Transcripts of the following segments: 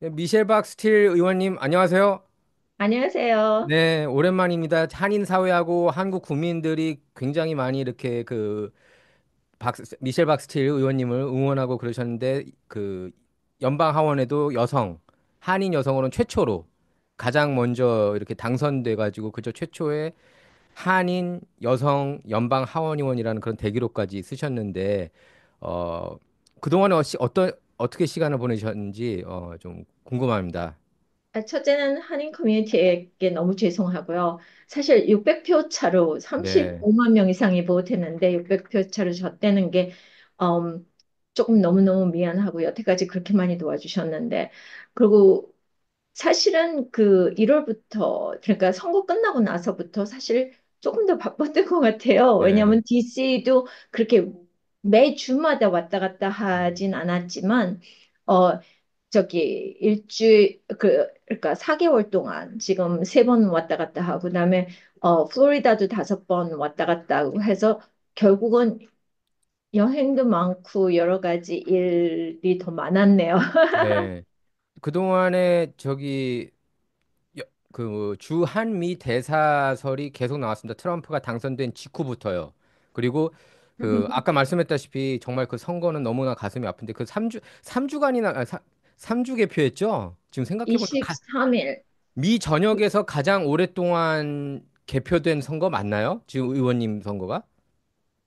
네, 미셸 박스틸 의원님, 안녕하세요. 안녕하세요. 네, 오랜만입니다. 한인 사회하고 한국 국민들이 굉장히 많이 이렇게 미셸 박스틸 의원님을 응원하고 그러셨는데, 연방 하원에도 한인 여성으로는 최초로 가장 먼저 이렇게 당선돼가지고, 그저 최초의 한인 여성 연방 하원의원이라는 그런 대기록까지 쓰셨는데, 어, 그동안에 어떻게 시간을 보내셨는지, 좀 궁금합니다. 첫째는 한인 커뮤니티에게 너무 죄송하고요. 사실 600표 차로 네. 35만 명 이상이 보트했는데 600표 차로 졌다는 게 음, 조금 너무너무 미안하고 여태까지 그렇게 많이 도와주셨는데 그리고 사실은 그 1월부터 그러니까 선거 끝나고 나서부터 사실 조금 더 바빴던 것 같아요. 네. 왜냐하면 DC도 그렇게 매주마다 왔다 갔다 하진 않았지만 어 저기 일주일 그러니까 4개월 동안 지금 3번 왔다 갔다 하고 그다음에 플로리다도 5번 왔다 갔다 하고 해서 결국은 여행도 많고 여러 가지 일이 더 많았네요. 네. 그동안에 주 한미 대사설이 계속 나왔습니다. 트럼프가 당선된 직후부터요. 그리고 아까 말씀했다시피 정말 그 선거는 너무나 가슴이 아픈데 그 3주간이나 3주 개표했죠? 지금 생각해보니까 23일 미 전역에서 가장 오랫동안 개표된 선거 맞나요? 지금 의원님 선거가?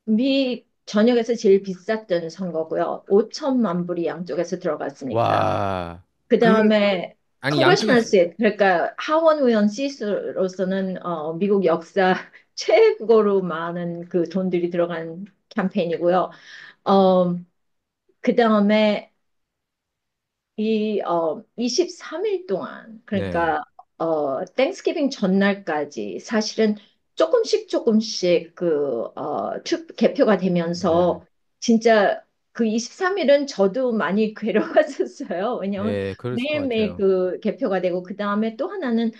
미 전역에서 제일 비쌌던 선거고요. 5천만 불이 양쪽에서 들어갔으니까. 와. 그 그러면 다음에 아니 컨그레셔널 양쪽에서 시트, 그러니까 하원 의원 시스로서는 미국 역사 최고로 많은 그 돈들이 들어간 캠페인이고요. 어, 그 다음에 23일 동안, 네. 그러니까, 땡스기빙 전날까지 사실은 조금씩 개표가 네. 되면서 진짜 그 23일은 저도 많이 괴로웠었어요. 왜냐하면 예, 그랬을 것 매일매일 같아요. 그 개표가 되고, 그 다음에 또 하나는,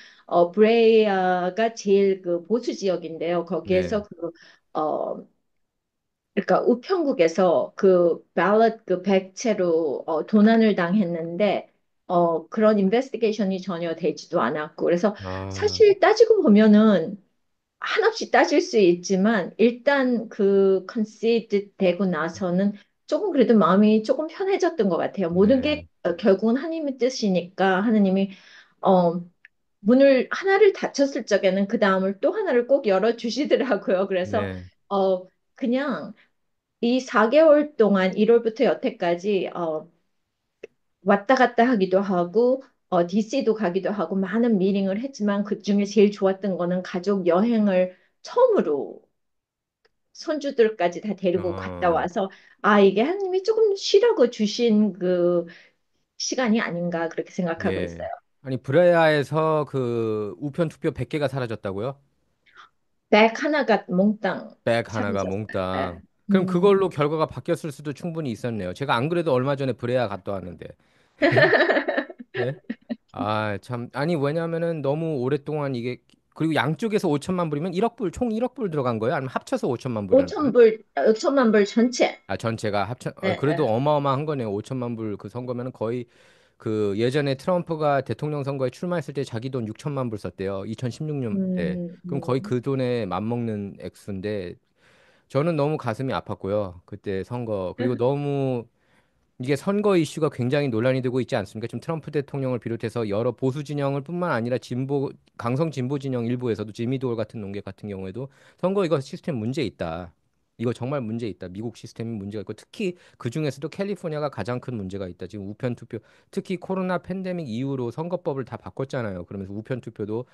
브레이아가 제일 그 보수 지역인데요. 네. 거기에서 어, 그러니까 우편국에서 그 발럿 그 백채로 도난을 당했는데 그런 인베스티게이션이 전혀 되지도 않았고 그래서 아, 사실 따지고 보면은 한없이 따질 수 있지만 일단 그 컨시드 되고 나서는 조금 그래도 마음이 조금 편해졌던 것 같아요. 모든 게 네. 결국은 하나님의 뜻이니까 하나님이 어, 문을 하나를 닫혔을 적에는 그 다음을 또 하나를 꼭 열어 주시더라고요. 그래서 네. 그냥 이 4개월 동안 1월부터 여태까지 왔다 갔다 하기도 하고 DC도 가기도 하고 많은 미팅을 했지만 그중에 제일 좋았던 거는 가족 여행을 처음으로 손주들까지 다 데리고 갔다 어, 와서 아 이게 하나님이 조금 쉬라고 주신 그 시간이 아닌가 그렇게 생각하고 예. 있어요. 아니, 브레아에서 그 우편 투표 100개가 사라졌다고요? 백 하나가 몽땅 백 하나가 사라졌어요. 네. 몽땅. 그럼 그걸로 결과가 바뀌었을 수도 충분히 있었네요. 제가 안 그래도 얼마 전에 브레아 갔다 왔는데. 예? 아, 참. 아니, 왜냐면은 너무 오랫동안 그리고 양쪽에서 5천만 불이면 1억 불, 총 1억 불 들어간 거예요? 아니면 합쳐서 5천만 불 하는 거예요? 5천만 불 전체. 아, 전체가 네, 그래도 네. 어마어마한 거네요. 5천만 불 그 선거면은 거의 예전에 트럼프가 대통령 선거에 출마했을 때 자기 돈 6천만 불 썼대요. 2016년 때. 음, 그럼 거의 음. 그 돈에 맞먹는 액수인데 저는 너무 가슴이 아팠고요. 그때 선거. 그리고 너무 이게 선거 이슈가 굉장히 논란이 되고 있지 않습니까? 지금 트럼프 대통령을 비롯해서 여러 보수 진영을 뿐만 아니라 강성 진보 진영 일부에서도 지미 도어 같은 논객 같은 경우에도 선거 이거 시스템 문제 있다. 이거 정말 문제 있다. 미국 시스템이 문제가 있고 특히 그 중에서도 캘리포니아가 가장 큰 문제가 있다. 지금 우편 투표 특히 코로나 팬데믹 이후로 선거법을 다 바꿨잖아요. 그러면서 우편 투표도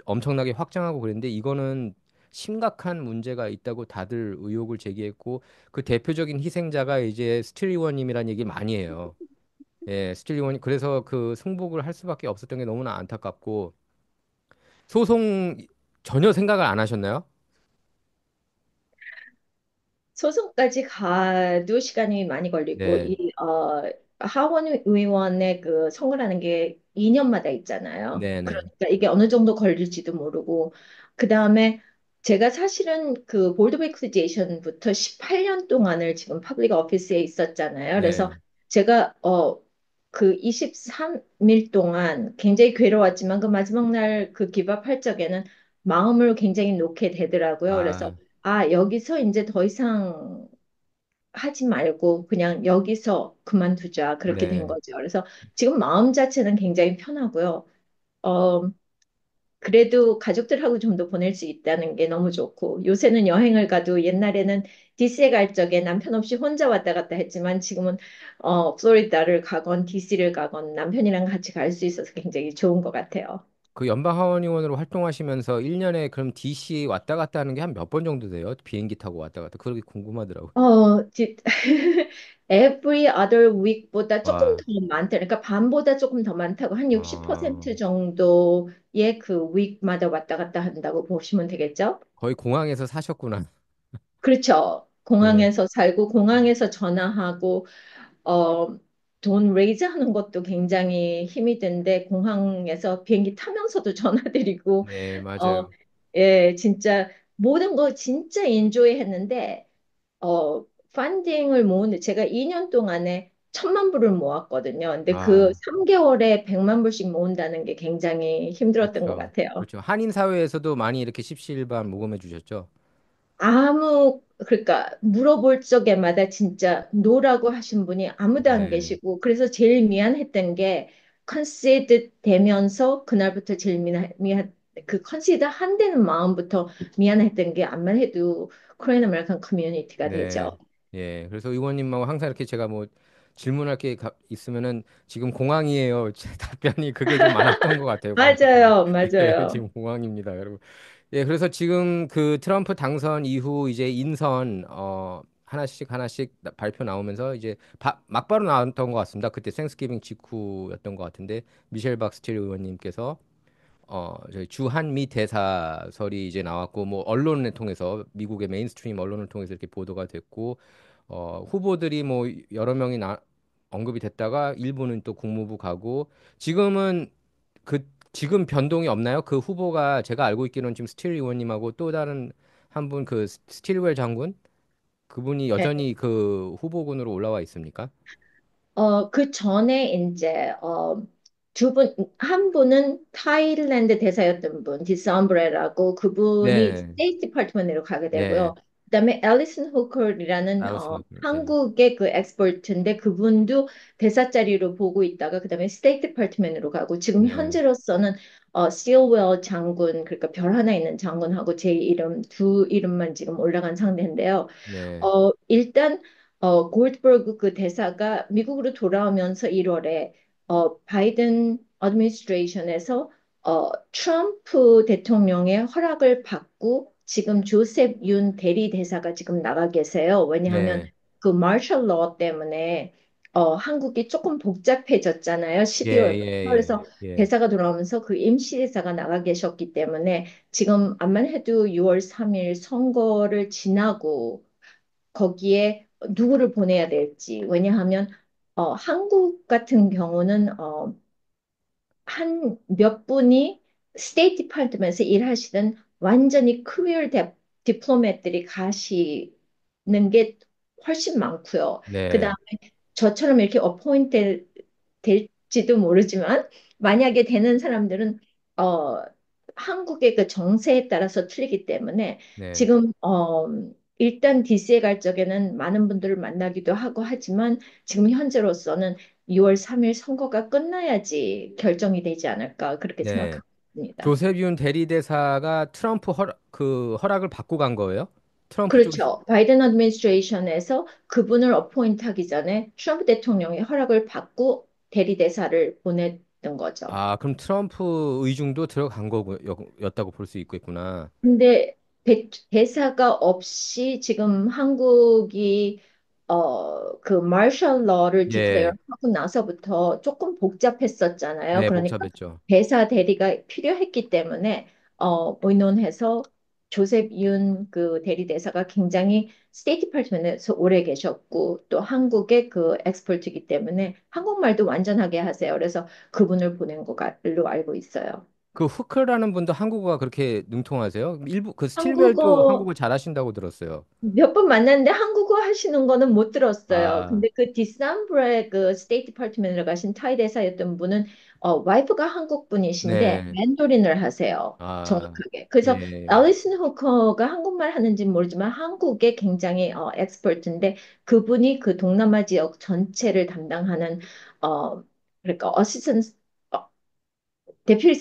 엄청나게 확장하고 그랬는데 이거는 심각한 문제가 있다고 다들 의혹을 제기했고 그 대표적인 희생자가 이제 스틸리원님이라는 얘기 많이 해요. 예, 스틸리원이 그래서 그 승복을 할 수밖에 없었던 게 너무나 안타깝고 소송 전혀 생각을 안 하셨나요? 소송까지 가도 시간이 많이 걸리고 네, 하원 의원의 그 선거라는 게 2년마다 있잖아요. 네, 네, 그러니까 이게 어느 정도 걸릴지도 모르고 그 다음에 제가 사실은 그 볼드 베이크리제이션부터 18년 동안을 지금 퍼블릭 오피스에 있었잖아요. 그래서 네, 제가 그 23일 동안 굉장히 괴로웠지만 그 마지막 날 그 기밥할 적에는 마음을 굉장히 놓게 되더라고요. 그래서 아, 아, 여기서 이제 더 이상 하지 말고 그냥 여기서 그만두자. 그렇게 된 네. 거죠. 그래서 지금 마음 자체는 굉장히 편하고요. 어, 그래도 가족들하고 좀 더 보낼 수 있다는 게 너무 좋고 요새는 여행을 가도 옛날에는 DC에 갈 적에 남편 없이 혼자 왔다 갔다 했지만 지금은 플로리다를 가건 DC를 가건 남편이랑 같이 갈 수 있어서 굉장히 좋은 것 같아요. 그 연방하원의원으로 활동하시면서 1년에 그럼 DC 왔다 갔다 하는 게 한 몇 번 정도 돼요? 비행기 타고 왔다 갔다. 그러게 궁금하더라고요. 지- every other week보다 조금 와, 더 많다. 그러니까 반보다 조금 더 많다고 한 아, 60% 정도의 그 week마다 왔다 갔다 한다고 보시면 되겠죠? 거의 공항에서 사셨구나. 그렇죠. 네. 공항에서 살고 공항에서 전화하고 어, 돈 레이즈 하는 것도 굉장히 힘이 든데 공항에서 비행기 타면서도 전화드리고 네, 어, 맞아요. 예, 진짜 모든 거 진짜 인조이 했는데 펀딩을 모으는 제가 2년 동안에 1,000만 불을 모았거든요. 근데 그 아, 3개월에 100만 불씩 모은다는 게 굉장히 힘들었던 것 그렇죠. 같아요. 그렇죠. 한인 사회에서도 많이 이렇게 십시일반 모금해 주셨죠? 그러니까 물어볼 적에마다 진짜 노라고 하신 분이 아무도 안 네. 계시고, 그래서 제일 미안했던 게 컨시드 되면서 그날부터 제일 그 컨시드 한다는 마음부터 미안했던 게 암만 해도 코리안 아메리칸 커뮤니티가 되죠. 네. 예. 그래서 의원님하고 항상 이렇게 제가 뭐 질문할 게 있으면은 지금 공항이에요. 제 답변이 그게 좀 많았던 것 같아요, 방금. 맞아요, 예, 맞아요. 지금 공항입니다, 여러분. 예, 그래서 지금 그 트럼프 당선 이후 이제 인선 하나씩 하나씩 발표 나오면서 이제 막바로 나왔던 것 같습니다. 그때 생스기빙 직후였던 것 같은데 미셸 박스틸 의원님께서 저희 주한미 대사설이 이제 나왔고 뭐 언론을 통해서 미국의 메인스트림 언론을 통해서 이렇게 보도가 됐고 후보들이 뭐 여러 명이 언급이 됐다가 일부는 또 국무부 가고 지금은 그 지금 변동이 없나요? 그 후보가 제가 알고 있기로는 지금 스틸 의원님하고 또 다른 한 분 그 스틸웰 장군 그분이 네. 여전히 그 후보군으로 올라와 있습니까? 그 전에 이제 한 분은 타일랜드 대사였던 분, 디스엄브레라고 그분이 네, 스테이트 디파트먼트로 가게 네, 되고요. 그다음에 앨리슨 후커이라는 라오스 네, 한국의 그 엑스퍼트인데 그분도 대사 자리로 보고 있다가 그다음에 스테이트 디파트먼트로 가고 지금 네, 현재로서는 스틸웰 장군 그러니까 별 하나 있는 장군하고 제 이름 두 이름만 지금 올라간 상태인데요. 네, 일단 골드버그 그 대사가 미국으로 돌아오면서 1월에 바이든 어드미니스트레이션에서 트럼프 대통령의 허락을 받고 지금 조셉 윤 대리 대사가 지금 나가 계세요. 왜냐하면 네, 그 마셜 러 때문에 한국이 조금 복잡해졌잖아요. 예, 12월부터. 예, 그래서 예, 예. 대사가 돌아오면서 그 임시 대사가 나가 계셨기 때문에 지금 암만 해도 6월 3일 선거를 지나고 거기에 누구를 보내야 될지. 왜냐하면 한국 같은 경우는 한 몇 분이 스테이트 디파트먼트에서 일하시던 완전히 커리어 디플로맷들이 가시는 게 훨씬 많고요. 네. 저처럼 이렇게 어포인트 될지도 모르지만 만약에 되는 사람들은 어, 한국의 그 정세에 따라서 틀리기 때문에 네, 지금 일단 DC에 갈 적에는 많은 분들을 만나기도 하고 하지만 지금 현재로서는 6월 3일 선거가 끝나야지 결정이 되지 않을까 그렇게 네. 생각하고 있습니다. 조세윤 대리대사가 트럼프 그 허락을 받고 간 거예요? 트럼프 쪽에서? 그렇죠. 바이든 어드미니스트레이션에서 그분을 어포인트 하기 전에 트럼프 대통령의 허락을 받고 대리대사를 보냈던 거죠. 아, 그럼 트럼프 의중도 들어간 였다고 볼 수 있겠구나. 근데 대사가 없이 지금 한국이 그 마셜 러를 디클레어 예, 하고 나서부터 조금 복잡했었잖아요. 네, 그러니까 복잡했죠. 대사 대리가 필요했기 때문에 의논해서 조셉 윤 그 대리 대사가 굉장히 스테이트 디파트먼트에서 오래 계셨고 또 한국의 그 엑스퍼트이기 때문에 한국말도 완전하게 하세요. 그래서 그분을 보낸 걸로 알고 있어요. 그 후크라는 분도 한국어가 그렇게 능통하세요? 일부 그 스틸별도 한국어 한국어 잘하시다고 들었어요. 몇 번 만났는데 한국어 하시는 거는 못 들었어요. 아, 근데 그 디삼브레 그 스테이트 디파트먼트에 가신 타이 대사였던 분은 와이프가 한국 분이신데 네. 맨도린을 하세요. 아, 정확하게. 그래서 예. 앨리슨 후커가 한국말 하는지는 모르지만 한국에 굉장히 엑스퍼트인데 그분이 그 동남아 지역 전체를 담당하는 그러니까 어시스턴트 데퓨티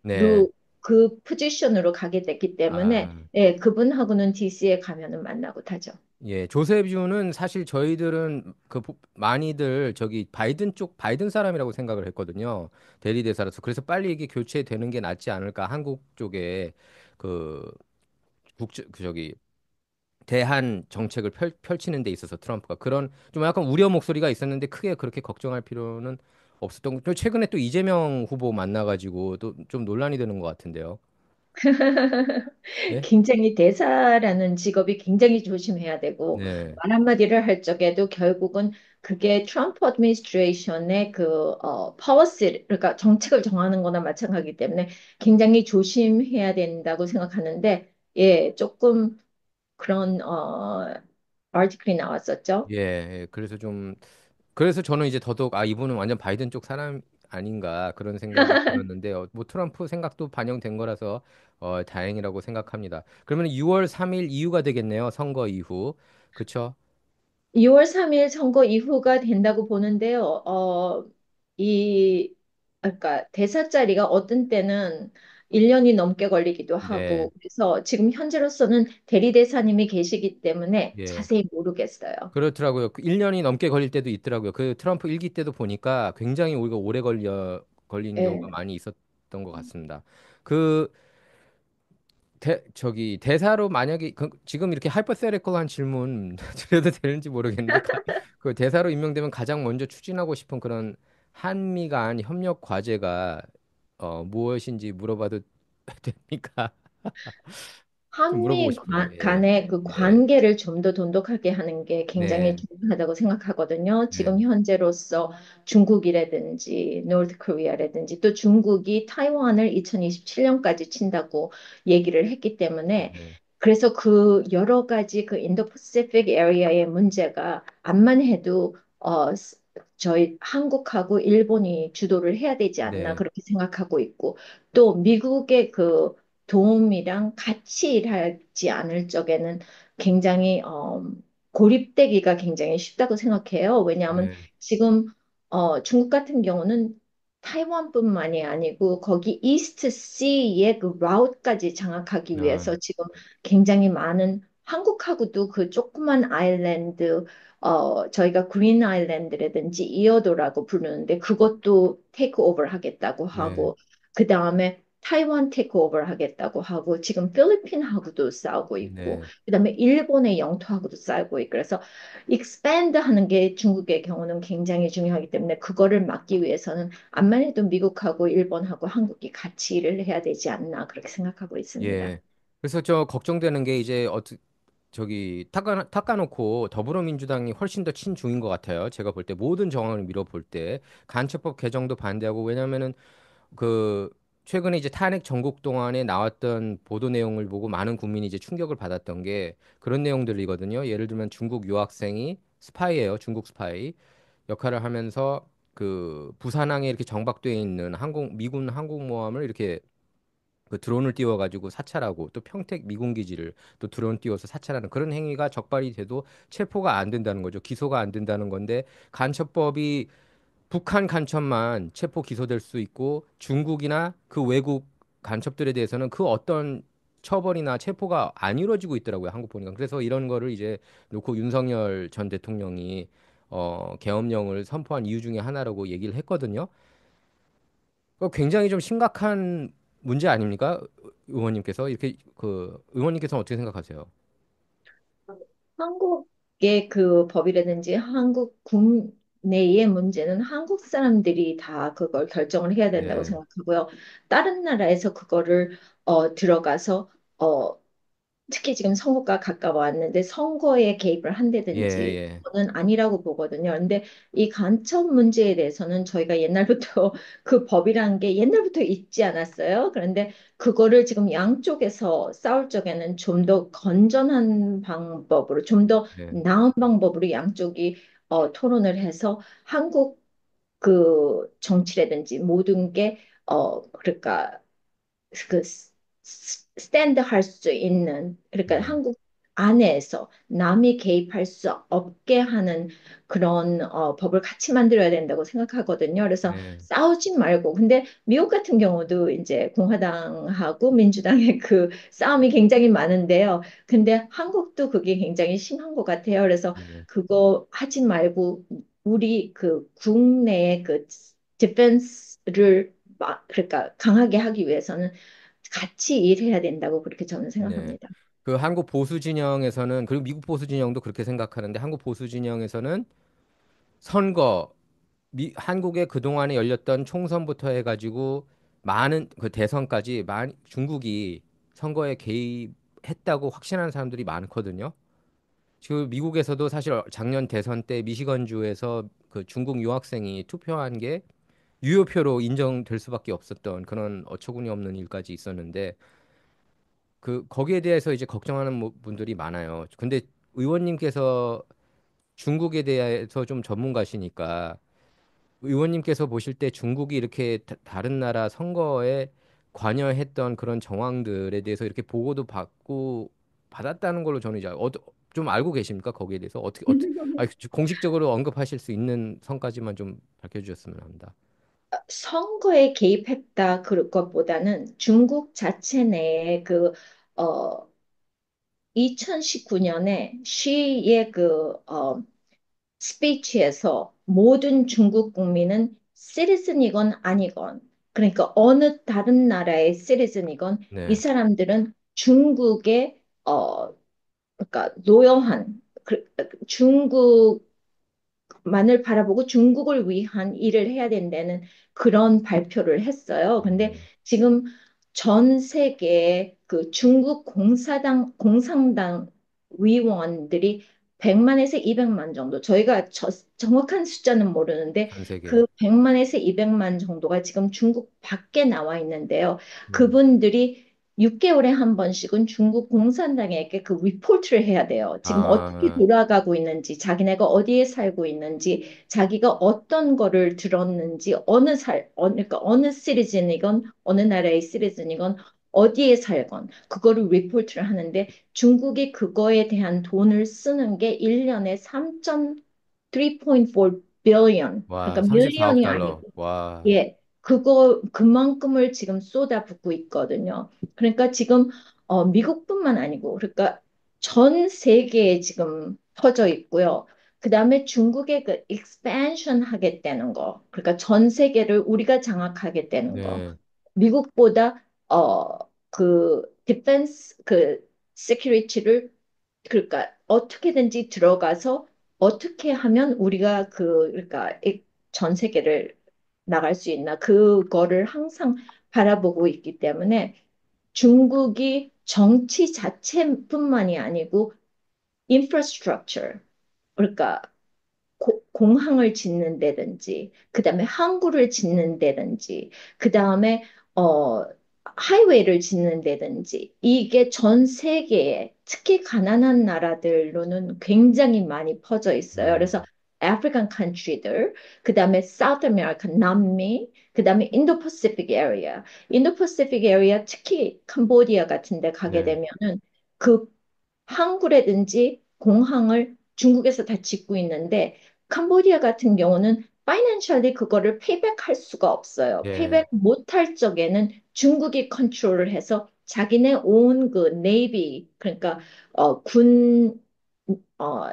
네. 세크레터리로 그 포지션으로 가게 됐기 때문에 아, 예, 그분하고는 DC에 가면은 만나고 타죠. 예. 조셉 유는 사실 저희들은 많이들 저기 바이든 쪽 바이든 사람이라고 생각을 했거든요. 대리 대사라서. 그래서 빨리 이게 교체되는 게 낫지 않을까. 한국 쪽에 그 그 저기 대한 정책을 펼치는 데 있어서 트럼프가 그런 좀 약간 우려 목소리가 있었는데 크게 그렇게 걱정할 필요는 없었던 거. 또 최근에 또 이재명 후보 만나가지고 또 좀 논란이 되는 것 같은데요. 예? 굉장히 대사라는 직업이 굉장히 조심해야 되고 네. 말 한마디를 할 적에도 결국은 그게 트럼프 어드미니스트레이션의 그 policy 그러니까 정책을 정하는 거나 마찬가지이기 때문에 굉장히 조심해야 된다고 생각하는데 예, 조금 그런 아티클이 나왔었죠. 예. 예. 그래서 좀 그래서 저는 이제 더더욱 아 이분은 완전 바이든 쪽 사람 아닌가 그런 생각이 들었는데 뭐 트럼프 생각도 반영된 거라서 다행이라고 생각합니다. 그러면 6월 3일 이후가 되겠네요. 선거 이후. 그쵸? 2월 3일 선거 이후가 된다고 보는데요. 이, 그러니까 대사 자리가 어떤 때는 1년이 넘게 걸리기도 네. 하고, 그래서 지금 현재로서는 대리대사님이 계시기 때문에 예. 자세히 모르겠어요. 그렇더라고요. 그 1년이 넘게 걸릴 때도 있더라고요. 그 트럼프 일기 때도 보니까 굉장히 오히려 오래 걸리는 경우가 예. 많이 있었던 것 같습니다. 그 저기 대사로 만약에 지금 이렇게 하이퍼세리컬한 질문 드려도 되는지 모르겠는데 그 대사로 임명되면 가장 먼저 추진하고 싶은 그런 한미 간 협력 과제가 무엇인지 물어봐도 됩니까? 좀 물어보고 한미 싶어요. 예. 간의 그 네. 관계를 좀 더 돈독하게 하는 게 굉장히 네. 중요하다고 생각하거든요. 네. 지금 현재로서 중국이라든지 노스 코리아라든지 또 중국이 타이완을 2027년까지 친다고 얘기를 했기 때문에 네. 그래서 그 여러 가지 그 인도 패시픽 에리아의 문제가 암만 해도 저희 한국하고 일본이 주도를 해야 되지 않나 네. 그렇게 생각하고 있고 또 미국의 그 도움이랑 같이 일하지 않을 적에는 굉장히 고립되기가 굉장히 쉽다고 생각해요. 왜냐하면 네. 지금 중국 같은 경우는 타이완뿐만이 아니고 거기 이스트 시의 그 라웃까지 장악하기 아, 위해서 지금 굉장히 많은 한국하고도 그 조그만 아일랜드 저희가 그린 아일랜드라든지 이어도라고 부르는데 그것도 테이크 오버 하겠다고 네. 하고 그 다음에 타이완 테이크오버를 하겠다고 하고 지금 필리핀하고도 싸우고 있고 네. 그다음에 일본의 영토하고도 싸우고 있고 그래서 익스팬드 하는 게 중국의 경우는 굉장히 중요하기 때문에 그거를 막기 위해서는 암만 해도 미국하고 일본하고 한국이 같이 일을 해야 되지 않나 그렇게 생각하고 있습니다. 예. 그래서 저 걱정되는 게 이제 저기 닦아놓고 더불어민주당이 훨씬 더 친중인 것 같아요. 제가 볼 때 모든 정황을 밀어볼 때 간첩법 개정도 반대하고 왜냐면은 그 최근에 이제 탄핵 전국 동안에 나왔던 보도 내용을 보고 많은 국민이 이제 충격을 받았던 게 그런 내용들이거든요. 예를 들면 중국 유학생이 스파이예요. 중국 스파이 역할을 하면서 그 부산항에 이렇게 정박돼 있는 미군 항공모함을 이렇게 그 드론을 띄워가지고 사찰하고 또 평택 미군 기지를 또 드론 띄워서 사찰하는 그런 행위가 적발이 돼도 체포가 안 된다는 거죠. 기소가 안 된다는 건데 간첩법이 북한 간첩만 체포 기소될 수 있고 중국이나 그 외국 간첩들에 대해서는 그 어떤 처벌이나 체포가 안 이루어지고 있더라고요. 한국 보니까. 그래서 이런 거를 이제 놓고 윤석열 전 대통령이 계엄령을 선포한 이유 중에 하나라고 얘기를 했거든요. 굉장히 좀 심각한 문제 아닙니까? 의원님께서 이렇게 그 의원님께서는 어떻게 생각하세요? 한국의 그 법이라든지 한국 국내의 문제는 한국 사람들이 다 그걸 결정을 해야 된다고 네, 생각하고요. 다른 나라에서 그거를 들어가서 어, 특히 지금 선거가 가까워왔는데 선거에 개입을 예, 한다든지 예, 저는 아니라고 보거든요. 근데 이 간첩 문제에 대해서는 저희가 옛날부터 그 법이라는 게 옛날부터 있지 않았어요. 그런데 그거를 지금 양쪽에서 싸울 적에는 좀 더 건전한 방법으로, 좀 더 네, 나은 방법으로 양쪽이 토론을 해서 한국 그 정치라든지 모든 게 그러니까 그 스탠드 할 수 있는 그러니까 네, 한국 안에서 남이 개입할 수 없게 하는 그런 법을 같이 만들어야 된다고 생각하거든요. 그래서 네, 싸우지 말고 근데 미국 같은 경우도 이제 공화당하고 민주당의 그 싸움이 굉장히 많은데요. 근데 한국도 그게 굉장히 심한 것 같아요. 그래서 네, 그거 하지 말고 우리 그 국내의 그 디펜스를 그러니까 강하게 하기 위해서는 같이 일해야 된다고 그렇게 저는 네. 생각합니다. 그 한국 보수 진영에서는 그리고 미국 보수 진영도 그렇게 생각하는데 한국 보수 진영에서는 선거 한국에 그동안에 열렸던 총선부터 해가지고 많은 그 대선까지 중국이 선거에 개입했다고 확신하는 사람들이 많거든요. 지금 미국에서도 사실 작년 대선 때 미시건주에서 그 중국 유학생이 투표한 게 유효표로 인정될 수밖에 없었던 그런 어처구니 없는 일까지 있었는데 그 거기에 대해서 이제 걱정하는 분들이 많아요. 근데 의원님께서 중국에 대해서 좀 전문가시니까 의원님께서 보실 때 중국이 이렇게 다른 나라 선거에 관여했던 그런 정황들에 대해서 이렇게 보고도 받고 받았다는 걸로 저는 이제 좀 알고 계십니까? 거기에 대해서 공식적으로 언급하실 수 있는 선까지만 좀 밝혀주셨으면 합니다. 선거에 개입했다 그럴 것보다는 중국 자체 내에 그 어, 2019년에 시의 그 스피치에서 모든 중국 국민은 시리즌이건 아니건 그러니까 어느 다른 나라의 시리즌이건 이 네, 사람들은 중국의 그러니까 노여한 중국 만을 바라보고 중국을 위한 일을 해야 된다는 그런 발표를 했어요. 근데 네, 지금 전 세계 그 중국 공산당 위원들이 100만에서 200만 정도. 저희가 정확한 숫자는 모르는데 전 세계. 그 100만에서 200만 정도가 지금 중국 밖에 나와 있는데요. 음, 그분들이 6개월에 한 번씩은 중국 공산당에게 그 리포트를 해야 돼요. 지금 어떻게 아, 돌아가고 있는지, 자기네가 어디에 살고 있는지, 자기가 어떤 거를 들었는지, 그러니까 어느 시리즌이건, 어느 나라의 시리즌이건, 어디에 살건, 그거를 리포트를 하는데, 중국이 그거에 대한 돈을 쓰는 게 1년에 3.4 billion, 와, 그러니까 34억 밀리언이 달러. 아니고, 와, 예, 그만큼을 지금 쏟아붓고 있거든요. 그러니까 지금 미국뿐만 아니고, 그러니까 전 세계에 지금 퍼져 있고요. 그다음에 중국의 그 expansion 하겠다는 거, 그러니까 전 세계를 우리가 장악하겠다는 거, 네, 미국보다 그 디펜스 그 security를 그러니까 어떻게든지 들어가서 어떻게 하면 우리가 그러니까 전 세계를 나갈 수 있나 그거를 항상 바라보고 있기 때문에 중국이 정치 자체뿐만이 아니고 infrastructure 그러니까 공항을 짓는다든지, 그 다음에 항구를 짓는다든지, 그 다음에 어, 하이웨이를 짓는다든지, 이게 전 세계에 특히 가난한 나라들로는 굉장히 많이 퍼져 있어요. 그래서 음, 아프리칸 컨트리들, 그 다음에 사우스 아메리카, 남미, 그 다음에 인도 퍼시픽 에리아, 인도 퍼시픽 에리아 특히 캄보디아 같은 데 가게 네, 되면은 그 항구라든지 공항을 중국에서 다 짓고 있는데 캄보디아 같은 경우는 파이낸셜리 그거를 페이백할 수가 없어요. 예, 페이백 못할 적에는 중국이 컨트롤을 해서 자기네 온 그 네이비 그러니까 어, 군 어,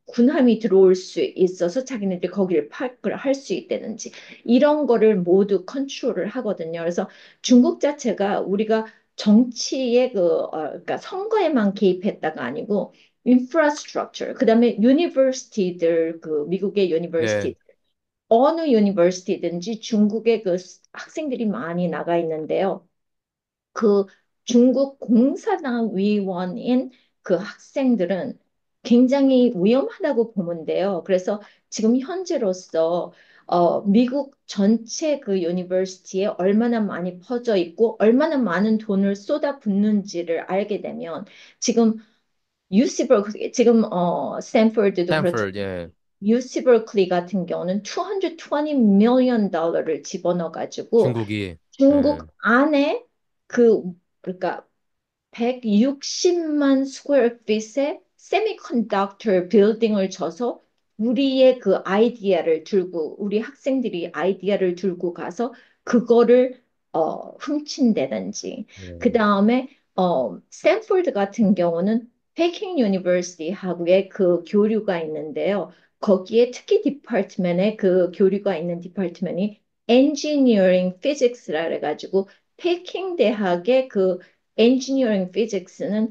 군함이 들어올 수 있어서 자기네들이 거기를 파악을 할 수 있다든지 이런 거를 모두 컨트롤을 하거든요. 그래서 중국 자체가 우리가 정치의 그러니까 선거에만 개입했다가 아니고 인프라스트럭처 그다음에 유니버시티들 그 미국의 네, 유니버시티 어느 유니버시티든지 중국의 그 학생들이 많이 나가 있는데요. 그 중국 공산당 위원인 그 학생들은 굉장히 위험하다고 보면 돼요. 그래서 지금 현재로서 미국 전체 그 유니버시티에 얼마나 많이 퍼져 있고 얼마나 많은 돈을 쏟아붓는지를 알게 되면 지금 지금 스탠퍼드도 그렇지만 스탠퍼드, 예. UC 버클리 같은 경우는 220 million 달러를 집어넣어 가지고 중국이, 예. 중국 안에 그 그러니까 160만 스퀘어 핏의 세미컨덕터 빌딩을 져서 우리 학생들이 아이디어를 들고 가서 그거를 훔친다든지 그 네. 다음에 스탠포드 같은 경우는 페킹 유니버시티하고의 그 교류가 있는데요. 거기에 특히 디파트먼에 그 교류가 있는 디파트먼이 엔지니어링 피직스라 그래가지고 페킹 대학의 그 엔지니어링 피직스는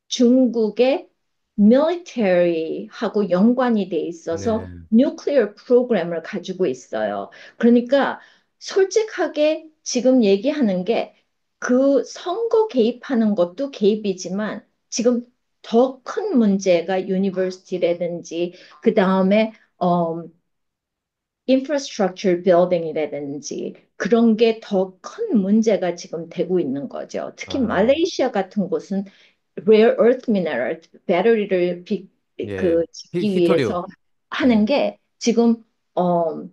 중국의 밀리터리하고 연관이 돼 있어서 네. 뉴클리어 프로그램을 가지고 있어요. 그러니까 솔직하게 지금 얘기하는 게 그 선거 개입하는 것도 개입이지만 지금 더 큰 문제가 유니버시티라든지 그 다음에 infrastructure building이라든지 그런 게 더 큰 문제가 지금 되고 있는 거죠. 특히 아, 말레이시아 같은 곳은 rare earth mineral, 배터리를 예. 짓기 히토류, 위해서 하는 예. 게 지금 어,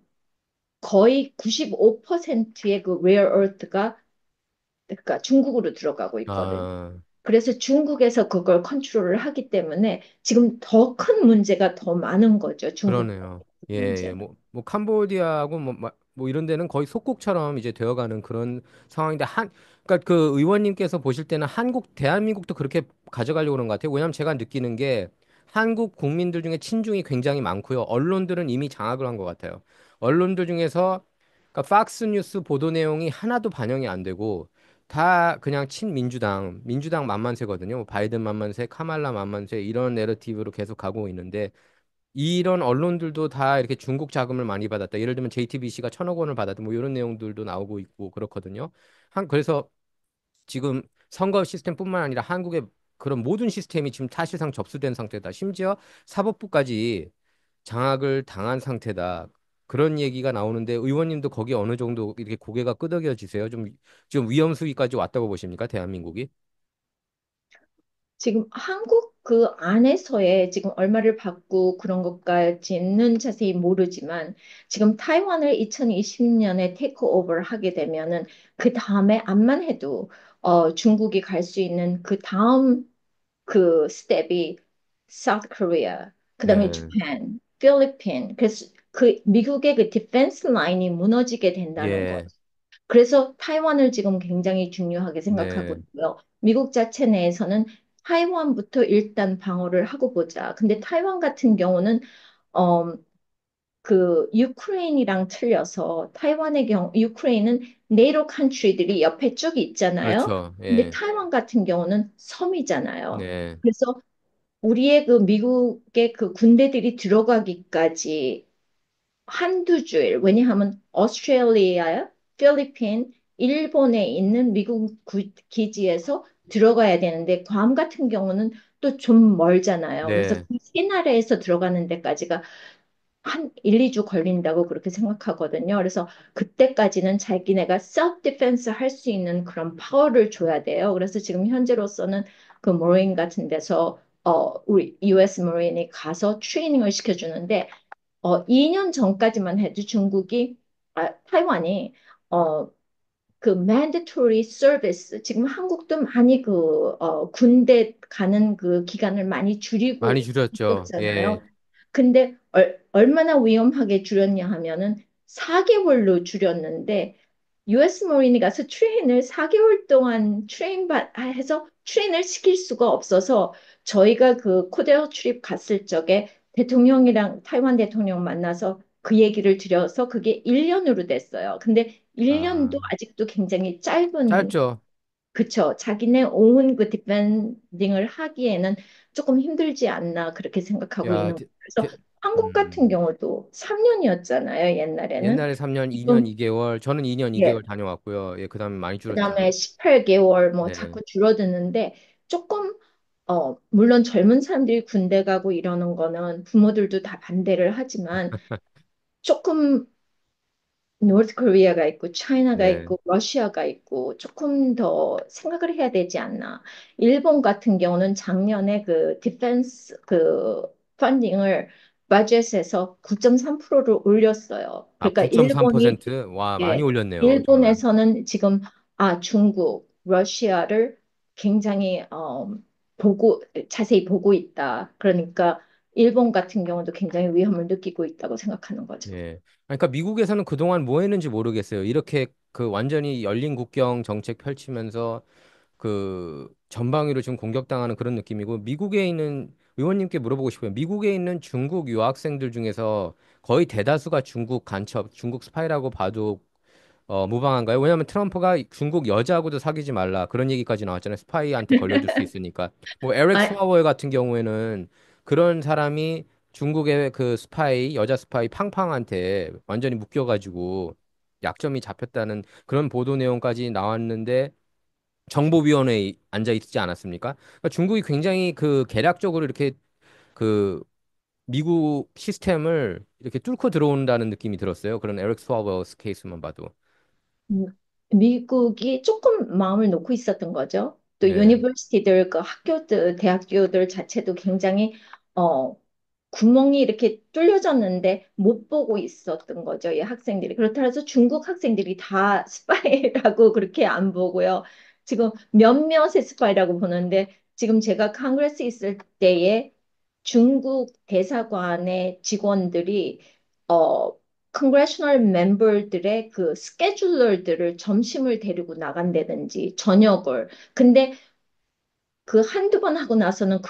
거의 95%의 그 rare earth가 그러니까 중국으로 들어가고 있거든요. 아, 그래서 중국에서 그걸 컨트롤을 하기 때문에 지금 더 큰 문제가 더 많은 거죠. 중국 그러네요. 예, 예. 문제가. 뭐 캄보디아하고 뭐 이런 데는 거의 속국처럼 이제 되어가는 그런 상황인데 그러니까 그 의원님께서 보실 때는 대한민국도 그렇게 가져가려고 그런 것 같아요. 왜냐하면 제가 느끼는 게 한국 국민들 중에 친중이 굉장히 많고요. 언론들은 이미 장악을 한 것 같아요. 언론들 중에서 그러니까 팍스 뉴스 보도 내용이 하나도 반영이 안 되고 다 그냥 민주당 만만세거든요. 뭐 바이든 만만세, 카말라 만만세 이런 내러티브로 계속 가고 있는데 이런 언론들도 다 이렇게 중국 자금을 많이 받았다. 예를 들면 JTBC가 1,000억 원을 받았다. 뭐 이런 내용들도 나오고 있고 그렇거든요. 그래서 지금 선거 시스템뿐만 아니라 한국의 그런 모든 시스템이 지금 사실상 접수된 상태다. 심지어 사법부까지 장악을 당한 상태다. 그런 얘기가 나오는데 의원님도 거기 어느 정도 이렇게 고개가 끄덕여지세요? 좀 위험 수위까지 왔다고 보십니까? 대한민국이? 지금 한국 그 안에서의 지금 얼마를 받고 그런 것까지는 자세히 모르지만 지금 타이완을 2020년에 테이크 오버를 하게 되면은 그 다음에 암만 해도 중국이 갈 수 있는 그 다음 그 스텝이 South Korea, 그다음에 네. Japan, 필리핀. 그래서 그 미국의 그 디펜스 라인이 무너지게 된다는 거. 예. 그래서 타이완을 지금 굉장히 중요하게 생각하고 네. 있고요. 미국 자체 내에서는 타이완부터 일단 방어를 하고 보자. 근데 타이완 같은 경우는 어, 그 유크레인이랑 틀려서 유크레인은 네이로 컨트리들이 옆에 쭉 있잖아요. 그렇죠. 근데 예. 타이완 같은 경우는 섬이잖아요. 네. 그래서 우리의 그 미국의 그 군대들이 들어가기까지 한두 주일, 왜냐하면 오스트레일리아, 필리핀, 일본에 있는 미국 기지에서 들어가야 되는데 괌 같은 경우는 또 좀 멀잖아요. 그래서 네. 그 세 나라에서 들어가는 데까지가 한 1, 2주 걸린다고 그렇게 생각하거든요. 그래서 그때까지는 자기네가 self defense 할 수 있는 그런 파워를 줘야 돼요. 그래서 지금 현재로서는 그 모린 같은 데서 우리 US 모린이 가서 트레이닝을 시켜주는데 2년 전까지만 해도 타이완이 어, 그 mandatory service 지금 한국도 많이 군대 가는 그 기간을 많이 많이 줄이고 줄였죠. 있었잖아요. 예. 근데 얼마나 위험하게 줄였냐 하면은 4개월로 줄였는데 US 머린이 가서 트레인을 4개월 동안 해서 트레인을 시킬 수가 없어서 저희가 그 코데오 출입 갔을 적에 대통령이랑 타이완 대통령 만나서 그 얘기를 드려서 그게 1년으로 됐어요. 근데 1년도 아, 아직도 굉장히 짧은 짧죠. 그쵸. 자기네 오wn 그 디펜딩을 하기에는 조금 힘들지 않나 그렇게 생각하고 야, 있는 거예요. 그래서 한국 같은 음. 경우도 3년이었잖아요, 옛날에는. 옛날에 3년, 2년 지금, 2개월, 저는 2년 예, 2개월 다녀왔고요. 예, 그다음에 많이 줄었죠. 그다음에 18개월 뭐 네. 자꾸 줄어드는데 조금, 물론 젊은 사람들이 군대 가고 이러는 거는 부모들도 다 반대를 하지만 조금 노스 코리아가 있고 차이나가 네. 있고 러시아가 있고 조금 더 생각을 해야 되지 않나. 일본 같은 경우는 작년에 그 디펜스 그 펀딩을 버젯에서 9.3%를 올렸어요. 아, 그러니까 일본이 9.3%? 와, 많이 예, 올렸네요, 정말. 일본에서는 지금 중국, 러시아를 굉장히 보고 자세히 보고 있다. 그러니까 일본 같은 경우도 굉장히 위험을 느끼고 있다고 생각하는 거죠. 예. 그러니까 미국에서는 그동안 뭐 했는지 모르겠어요. 이렇게 그 완전히 열린 국경 정책 펼치면서 그 전방위로 지금 공격당하는 그런 느낌이고 미국에 있는 의원님께 물어보고 싶어요. 미국에 있는 중국 유학생들 중에서 거의 대다수가 중국 간첩, 중국 스파이라고 봐도 무방한가요? 왜냐하면 트럼프가 중국 여자하고도 사귀지 말라 그런 얘기까지 나왔잖아요. 스파이한테 걸려줄 수 있으니까. 뭐 에릭 아, 스와워 같은 경우에는 그런 사람이 중국의 그 스파이, 여자 스파이 팡팡한테 완전히 묶여가지고 약점이 잡혔다는 그런 보도 내용까지 나왔는데 정보위원회에 앉아 있지 않았습니까? 그러니까 중국이 굉장히 그 계략적으로 이렇게 그 미국 시스템을 이렇게 뚫고 들어온다는 느낌이 들었어요. 그런 에릭 스와버 케이스만 봐도. 음, 미국이 조금 마음을 놓고 있었던 거죠. 또 네, 유니버시티들, 그 학교들, 대학교들 자체도 굉장히 어, 구멍이 이렇게 뚫려졌는데 못 보고 있었던 거죠, 이 학생들이. 그렇다 해서 중국 학생들이 다 스파이라고 그렇게 안 보고요. 지금 몇몇의 스파이라고 보는데 지금 제가 컨그레스 있을 때에 중국 대사관의 직원들이 어, 컨그레셔널 멤버들의 그 스케줄러들을 점심을 데리고 나간다든지 저녁을. 근데 그 한두 번 하고 나서는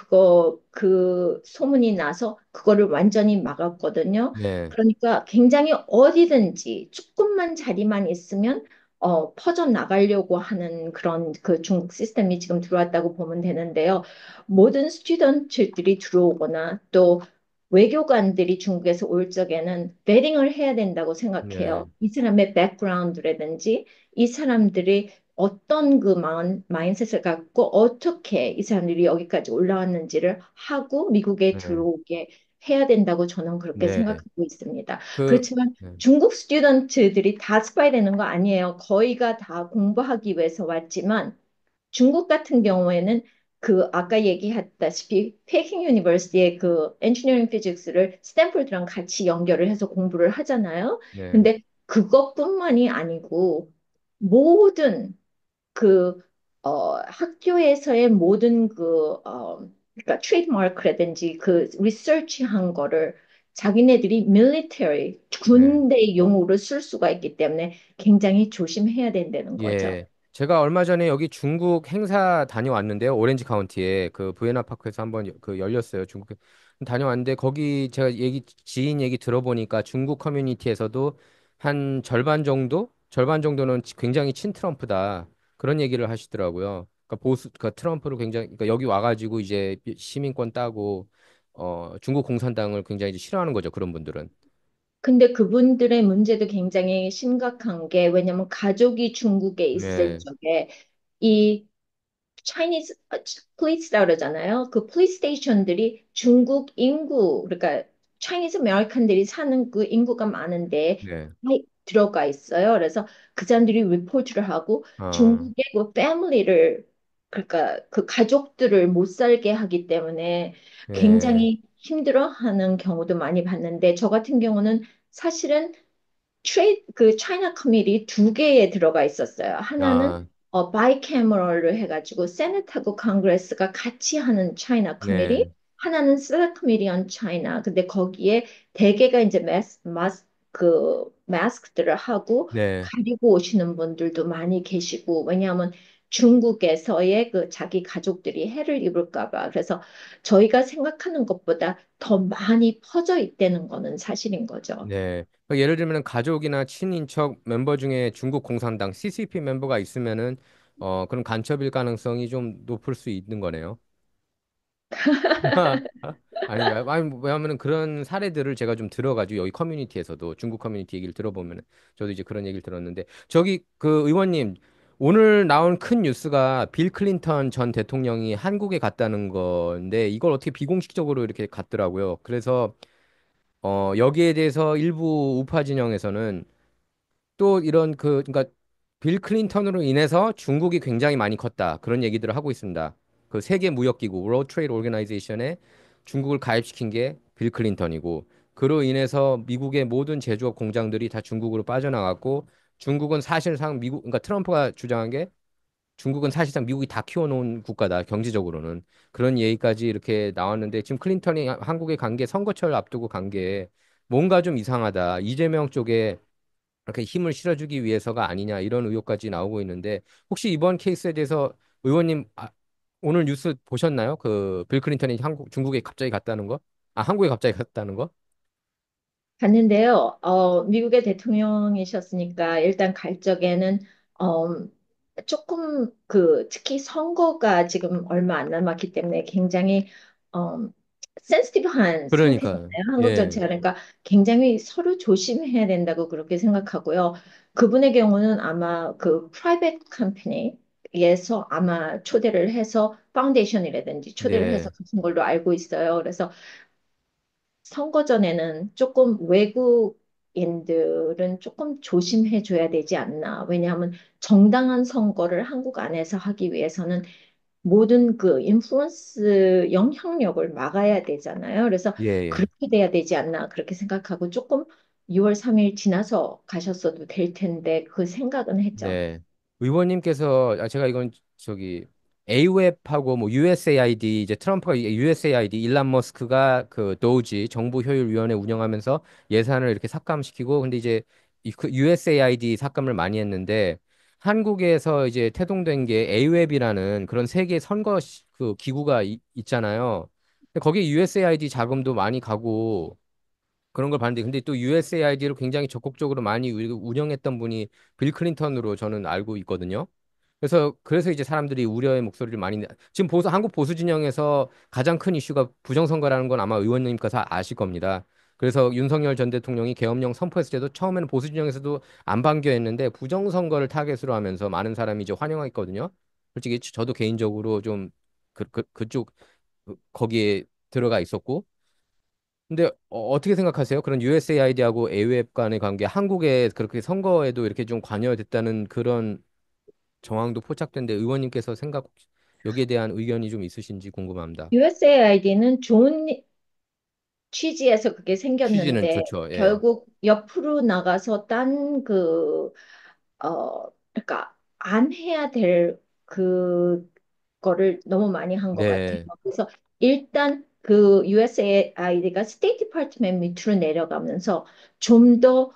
그 소문이 나서 그거를 완전히 막았거든요. 네, 그러니까 굉장히 어디든지 조금만 자리만 있으면 퍼져 나가려고 하는 그런 그 중국 시스템이 지금 들어왔다고 보면 되는데요. 모든 스튜던트들이 들어오거나 또 외교관들이 중국에서 올 적에는 베링을 해야 된다고 네, 생각해요. 이 사람의 백그라운드라든지 이 사람들이 어떤 그 마인셋을 갖고 어떻게 이 사람들이 여기까지 올라왔는지를 하고 미국에 네, 들어오게 해야 된다고 저는 그렇게 네. 생각하고 있습니다. 그, 그렇지만 네, 중국 스튜던트들이 다 스파이 되는 거 아니에요. 거의가 다 공부하기 위해서 왔지만 중국 같은 경우에는 그 아까 얘기했다시피 페킹 유니버시티의 그 엔지니어링 피직스를 스탠포드랑 같이 연결을 해서 공부를 하잖아요. 네, 근데 그것뿐만이 아니고 모든 그 학교에서의 모든 그러니까 트레이드마크라든지 그 리서치한 거를 자기네들이 밀리터리 네. 군대 용어로 쓸 수가 있기 때문에 굉장히 조심해야 된다는 거죠. 예. 제가 얼마 전에 여기 중국 행사 다녀왔는데요. 오렌지 카운티에 그 부에나 파크에서 한번 그 열렸어요. 중국 다녀왔는데 거기 제가 지인 얘기 들어보니까 중국 커뮤니티에서도 한 절반 정도는 굉장히 친트럼프다. 그런 얘기를 하시더라고요. 그러니까 그 트럼프를 굉장히 그러니까 여기 와가지고 이제 시민권 따고 중국 공산당을 굉장히 이제 싫어하는 거죠. 그런 분들은. 근데 그분들의 문제도 굉장히 심각한 게 왜냐면 가족이 중국에 있을 네, 적에 이 차이니즈 플리스라 그러잖아요. 그 플레이스테이션들이 중국 인구, 그러니까 차이니즈 아메리칸들이 사는 그 인구가 많은데 네, 들어가 있어요. 그래서 그 사람들이 리포트를 하고 어, 중국의 그 패밀리를 그러니까 그 가족들을 못 살게 하기 때문에 네, 굉장히 힘들어하는 경우도 많이 봤는데 저 같은 경우는 사실은 그 차이나 커뮤니티 두 개에 들어가 있었어요. 하나는 아, 바이캐머럴로 해가지고 세네트하고 컨그레스가 같이 하는 차이나 커뮤니티, 네. 하나는 셀렉 커뮤니티 온 차이나. 근데 거기에 대개가 이제 마스크들을 하고 네. 가리고 오시는 분들도 많이 계시고 왜냐하면 중국에서의 그 자기 가족들이 해를 입을까 봐. 그래서 저희가 생각하는 것보다 더 많이 퍼져 있다는 거는 사실인 거죠. 네. 그러니까 예를 들면 가족이나 친인척 멤버 중에 중국 공산당 CCP 멤버가 있으면은 그런 간첩일 가능성이 좀 높을 수 있는 거네요. 아닌가요? 아니, 왜냐하면 그런 사례들을 제가 좀 들어가지고 여기 커뮤니티에서도 중국 커뮤니티 얘기를 들어보면 저도 이제 그런 얘기를 들었는데 저기 그 의원님 오늘 나온 큰 뉴스가 빌 클린턴 전 대통령이 한국에 갔다는 건데 이걸 어떻게 비공식적으로 이렇게 갔더라고요. 그래서 여기에 대해서 일부 우파 진영에서는 또 이런 그러니까 빌 클린턴으로 인해서 중국이 굉장히 많이 컸다. 그런 얘기들을 하고 있습니다. 그 세계 무역기구 World Trade Organization에 중국을 가입시킨 게 빌 클린턴이고 그로 인해서 미국의 모든 제조업 공장들이 다 중국으로 빠져나갔고 중국은 사실상 미국 그러니까 트럼프가 주장한 게 중국은 사실상 미국이 다 키워놓은 국가다 경제적으로는 그런 얘기까지 이렇게 나왔는데 지금 클린턴이 한국에 간 게 선거철 앞두고 간 게 뭔가 좀 이상하다. 이재명 쪽에 이렇게 힘을 실어주기 위해서가 아니냐 이런 의혹까지 나오고 있는데 혹시 이번 케이스에 대해서 의원님 오늘 뉴스 보셨나요? 그 빌 클린턴이 중국에 갑자기 갔다는 거? 아, 한국에 갑자기 갔다는 거? 갔는데요. 미국의 대통령이셨으니까 일단 갈 적에는 어, 조금 특히 선거가 지금 얼마 안 남았기 때문에 굉장히 어, 센시티브한 그러니까 상태잖아요. 한국 예, 전체가 그러니까 굉장히 서로 조심해야 된다고 그렇게 생각하고요. 그분의 경우는 아마 그 프라이빗 컴퍼니에서 아마 초대를 해서 파운데이션이라든지 초대를 해서 네, 가신 걸로 알고 있어요. 그래서 선거 전에는 조금 외국인들은 조금 조심해 줘야 되지 않나. 왜냐하면 정당한 선거를 한국 안에서 하기 위해서는 모든 그 인플루언스 영향력을 막아야 되잖아요. 그래서 예, 예. 그렇게 돼야 되지 않나 그렇게 생각하고 조금 6월 3일 지나서 가셨어도 될 텐데 그 생각은 했죠. 네. 의원님께서 제가 이건 저기 AWEB하고 뭐 USAID 이제 트럼프가 USAID 일론 머스크가 그 도지 정부 효율 위원회 운영하면서 예산을 이렇게 삭감시키고 근데 이제 그 USAID 삭감을 많이 했는데 한국에서 이제 태동된 게 AWEB이라는 그런 세계 선거 그 기구가 있잖아요. 근데 거기에 USAID 자금도 많이 가고 그런 걸 봤는데 근데 또 USAID를 굉장히 적극적으로 많이 운영했던 분이 빌 클린턴으로 저는 알고 있거든요. 그래서 이제 사람들이 우려의 목소리를 많이 지금 한국 보수 진영에서 가장 큰 이슈가 부정선거라는 건 아마 의원님께서 아실 겁니다. 그래서 윤석열 전 대통령이 계엄령 선포했을 때도 처음에는 보수 진영에서도 안 반겨했는데 부정선거를 타겟으로 하면서 많은 사람이 이제 환영했거든요. 솔직히 저도 개인적으로 좀 그쪽 거기에 들어가 있었고 근데 떻게 생각하세요? 그런 USAID하고 에이웹 간의 관계, 한국에 그렇게 선거에도 이렇게 좀 관여됐다는 그런 정황도 포착된데 의원님께서 여기에 대한 의견이 좀 있으신지 궁금합니다. USAID는 좋은 취지에서 그게 취지는 생겼는데 좋죠. 예. 결국 옆으로 나가서 그러니까 안 해야 될 그거를 너무 많이 한 것 같아요. 네. 그래서 일단 그 USAID가 스테이트 디파트먼트 밑으로 내려가면서 좀더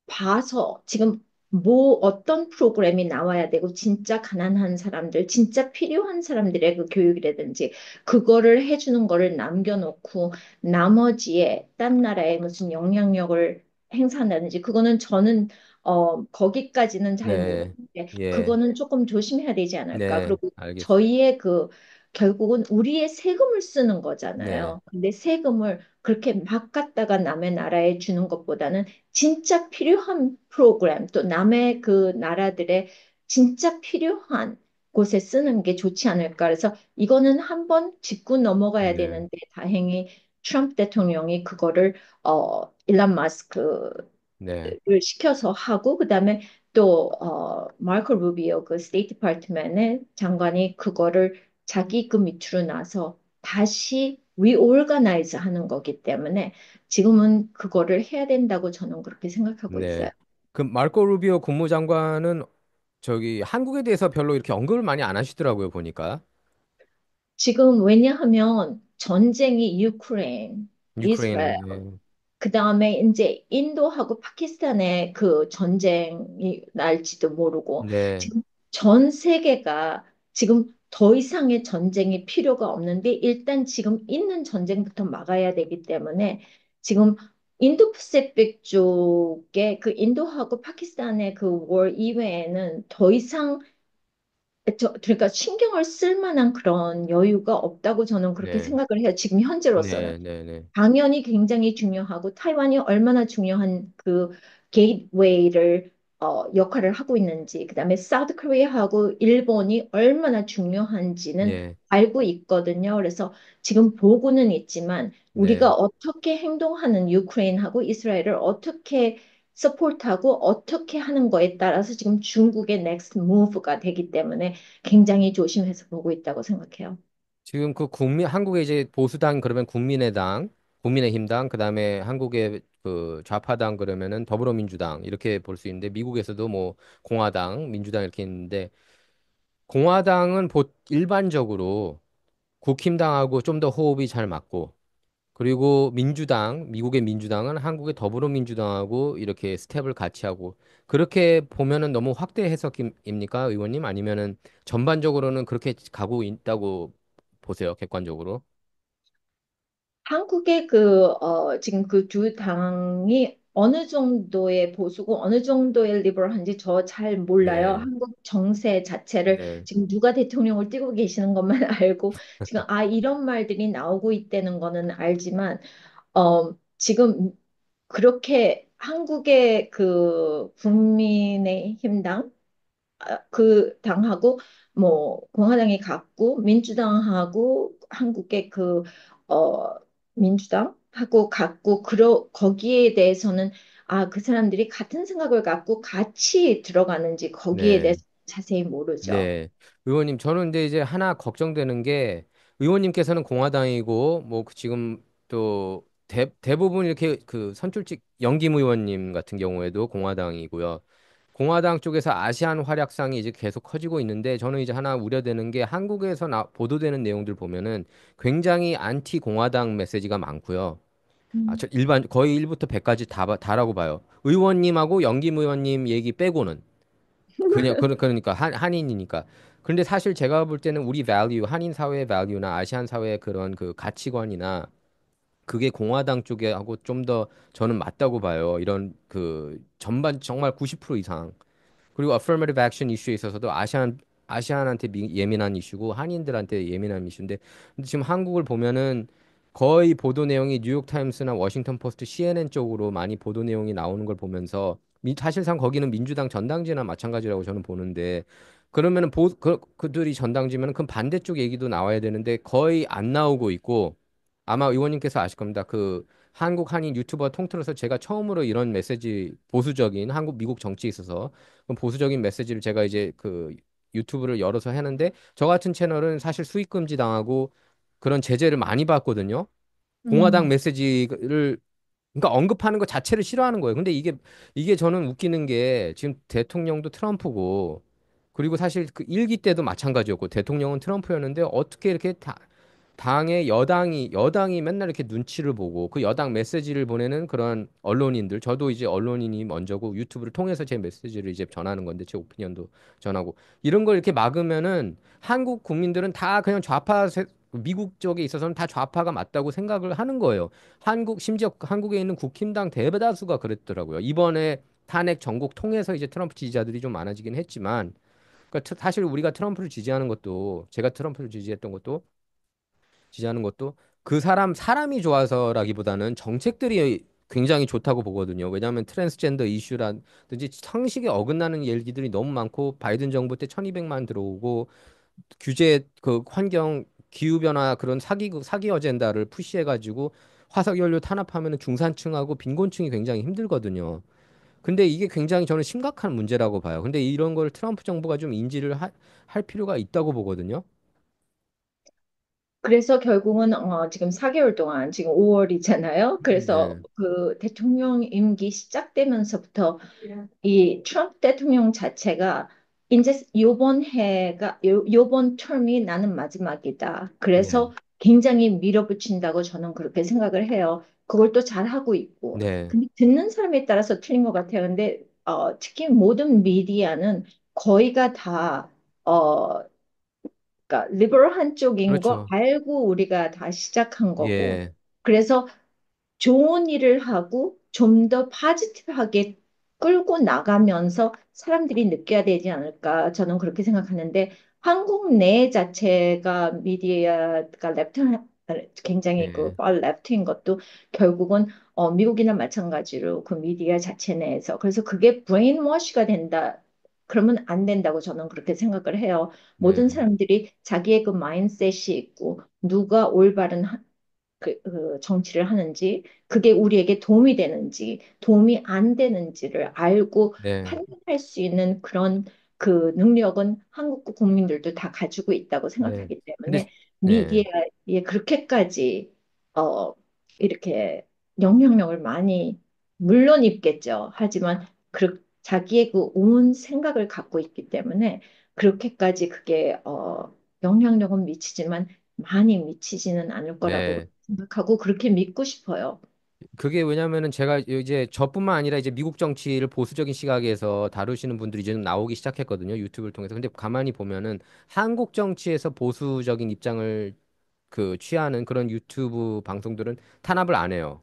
봐서 지금 뭐 어떤 프로그램이 나와야 되고 진짜 가난한 사람들, 진짜 필요한 사람들의 그 교육이라든지 그거를 해주는 거를 남겨놓고 나머지에 딴 나라에 무슨 영향력을 행사한다든지 그거는 저는 거기까지는 잘 네. 모르는데 예. 그거는 조금 조심해야 되지 않을까. 네. 그리고 알겠습니다. 저희의 결국은 우리의 세금을 쓰는 네. 거잖아요. 근데 세금을 그렇게 막 갖다가 남의 나라에 주는 것보다는 진짜 필요한 프로그램, 또 남의 그 나라들의 진짜 필요한 곳에 쓰는 게 좋지 않을까. 그래서 이거는 한번 짚고 넘어가야 네. 되는데 다행히 트럼프 대통령이 그거를 일론 마스크를 네. 시켜서 하고 그다음에 또 마르코 루비오 그 스테이트 디파트먼의 장관이 그거를 자기 그 밑으로 나서 다시 리오르가나이즈 하는 거기 때문에 지금은 그거를 해야 된다고 저는 그렇게 생각하고 네. 있어요. 그 마르코 루비오 국무장관은 저기 한국에 대해서 별로 이렇게 언급을 많이 안 하시더라고요, 보니까. 지금 왜냐하면 전쟁이 유크레인, 이스라엘, 유크레인은 예. 그 다음에 이제 인도하고 파키스탄의 그 전쟁이 날지도 모르고 네. 지금 전 세계가 지금 더 이상의 전쟁이 필요가 없는데 일단 지금 있는 전쟁부터 막아야 되기 때문에 지금 인도 패시픽 쪽에 그 인도하고 파키스탄의 그 월 이외에는 더 이상 그러니까 신경을 쓸 만한 그런 여유가 없다고 저는 그렇게 네, 생각을 해요. 지금 현재로서는. 네, 네, 네, 당연히 굉장히 중요하고 타이완이 얼마나 중요한 그 게이트웨이를 역할을 하고 있는지, 그다음에 사우스 코리아하고 일본이 얼마나 중요한지는 네, 알고 있거든요. 그래서 지금 보고는 있지만 우리가 네. 어떻게 행동하는 유크레인하고 이스라엘을 어떻게 서포트하고 어떻게 하는 거에 따라서 지금 중국의 넥스트 무브가 되기 때문에 굉장히 조심해서 보고 있다고 생각해요. 지금 그 한국의 이제 보수당 그러면 국민의당, 국민의힘당, 그다음에 한국의 그 좌파당 그러면은 더불어민주당 이렇게 볼 수 있는데 미국에서도 뭐 공화당, 민주당 이렇게 있는데 공화당은 일반적으로 국힘당하고 좀 더 호흡이 잘 맞고 그리고 미국의 민주당은 한국의 더불어민주당하고 이렇게 스텝을 같이 하고 그렇게 보면은 너무 확대 해석입니까, 의원님? 아니면은 전반적으로는 그렇게 가고 있다고 보세요, 객관적으로? 한국의 지금 그 두 당이 어느 정도의 보수고 어느 정도의 리버럴한지 저 잘 몰라요. 네, 한국 정세 자체를 네, 지금 누가 대통령을 띄고 계시는 것만 알고 지금 이런 말들이 나오고 있다는 거는 알지만, 지금 그렇게 한국의 그 국민의힘당 그 당하고 뭐 공화당이 같고 민주당하고 한국의 어 민주당하고 같고 거기에 대해서는 그 사람들이 같은 생각을 갖고 같이 들어가는지 거기에 네, 대해서 자세히 모르죠. 네. 의원님, 저는 근데 이제 하나 걱정되는 게 의원님께서는 공화당이고 지금 또 대부분 이렇게 그 선출직 영김 의원님 같은 경우에도 공화당이고요. 공화당 쪽에서 아시안 활약상이 이제 계속 커지고 있는데 저는 이제 하나 우려되는 게 한국에서 보도되는 내용들 보면은 굉장히 안티 공화당 메시지가 많고요. 저 거의 1부터 100까지 다라고 봐요. 의원님하고 영김 의원님 얘기 빼고는 그러니까 한인이니까. 그런데 사실 제가 볼 때는 우리 value, 한인 사회의 value나 아시안 사회의 그런 그 가치관이나 그게 공화당 쪽에 하고 좀 더 저는 맞다고 봐요. 이런 그 전반 정말 90% 이상. 그리고 affirmative action 이슈에 있어서도 아시안한테 예민한 이슈고 한인들한테 예민한 이슈인데 근데 지금 한국을 보면은 거의 보도 내용이 뉴욕타임스나 워싱턴 포스트, CNN 쪽으로 많이 보도 내용이 나오는 걸 보면서 사실상 거기는 민주당 전당지나 마찬가지라고 저는 보는데 그러면은 그들이 전당지면은 그 반대쪽 얘기도 나와야 되는데 거의 안 나오고 있고 아마 의원님께서 아실 겁니다. 그 한국 한인 유튜버 통틀어서 제가 처음으로 이런 메시지 보수적인 한국 미국 정치에 있어서 그럼 보수적인 메시지를 제가 이제 그 유튜브를 열어서 하는데 저 같은 채널은 사실 수익 금지 당하고 그런 제재를 많이 받거든요. 공화당 음. 메시지를 그러니까 언급하는 것 자체를 싫어하는 거예요. 근데 이게 저는 웃기는 게 지금 대통령도 트럼프고 그리고 사실 그 일기 때도 마찬가지였고 대통령은 트럼프였는데 어떻게 이렇게 당의 여당이 맨날 이렇게 눈치를 보고 그 여당 메시지를 보내는 그런 언론인들 저도 이제 언론인이 먼저고 유튜브를 통해서 제 메시지를 이제 전하는 건데 제 오피니언도 전하고 이런 걸 이렇게 막으면은 한국 국민들은 다 그냥 미국 쪽에 있어서는 다 좌파가 맞다고 생각을 하는 거예요. 심지어 한국에 있는 국힘당 대다수가 그랬더라고요. 이번에 탄핵 전국 통해서 이제 트럼프 지지자들이 좀 많아지긴 했지만 그러니까 사실 우리가 트럼프를 지지하는 것도 제가 트럼프를 지지하는 것도 그 사람이 좋아서라기보다는 정책들이 굉장히 좋다고 보거든요. 왜냐하면 트랜스젠더 이슈라든지 상식에 어긋나는 얘기들이 너무 많고 바이든 정부 때 1200만 들어오고 규제 그 환경 기후 변화 그런 사기 어젠다를 푸시해 가지고 화석 연료 탄압하면은 중산층하고 빈곤층이 굉장히 힘들거든요. 근데 이게 굉장히 저는 심각한 문제라고 봐요. 근데 이런 걸 트럼프 정부가 좀 할 필요가 있다고 보거든요. 그래서 결국은 지금 4개월 동안 지금 5월이잖아요. 그래서 네. 그 대통령 임기 시작되면서부터 이 트럼프 대통령 자체가 이제 요번 텀이 나는 마지막이다. 네. 그래서 굉장히 밀어붙인다고 저는 그렇게 생각을 해요. 그걸 또 잘하고 있고. 네. 근데 듣는 사람에 따라서 틀린 것 같아요. 근데 특히 모든 미디어는 거의가 다 어, 그러니까 리버럴한 쪽인 거 그렇죠. 알고 우리가 다 시작한 거고. 예. 그래서 좋은 일을 하고 좀 더 파지티브하게 끌고 나가면서 사람들이 느껴야 되지 않을까 저는 그렇게 생각하는데 한국 내 자체가 미디어가 굉장히 네, 그빨 레프트인 것도 결국은 미국이나 마찬가지로 그 미디어 자체 내에서 그래서 그게 브레인워시가 된다. 그러면 안 된다고 저는 그렇게 생각을 해요. 네, 모든 사람들이 자기의 그 마인셋이 있고 누가 올바른 그 정치를 하는지, 그게 우리에게 도움이 되는지, 도움이 안 되는지를 알고 네, 판단할 수 있는 그런 그 능력은 한국 국민들도 다 가지고 있다고 네. 생각하기 근데 때문에 네, 미디어에 그렇게까지 어, 이렇게 영향력을 많이 물론 있겠죠. 하지만 자기의 그 온 생각을 갖고 있기 때문에 그렇게까지 그게 영향력은 미치지만 많이 미치지는 않을 거라고 네. 생각하고 그렇게 믿고 싶어요. 그게 왜냐면은 제가 이제 저뿐만 아니라 이제 미국 정치를 보수적인 시각에서 다루시는 분들이 이제 좀 나오기 시작했거든요. 유튜브를 통해서. 근데 가만히 보면은 한국 정치에서 보수적인 입장을 그 취하는 그런 유튜브 방송들은 탄압을 안 해요.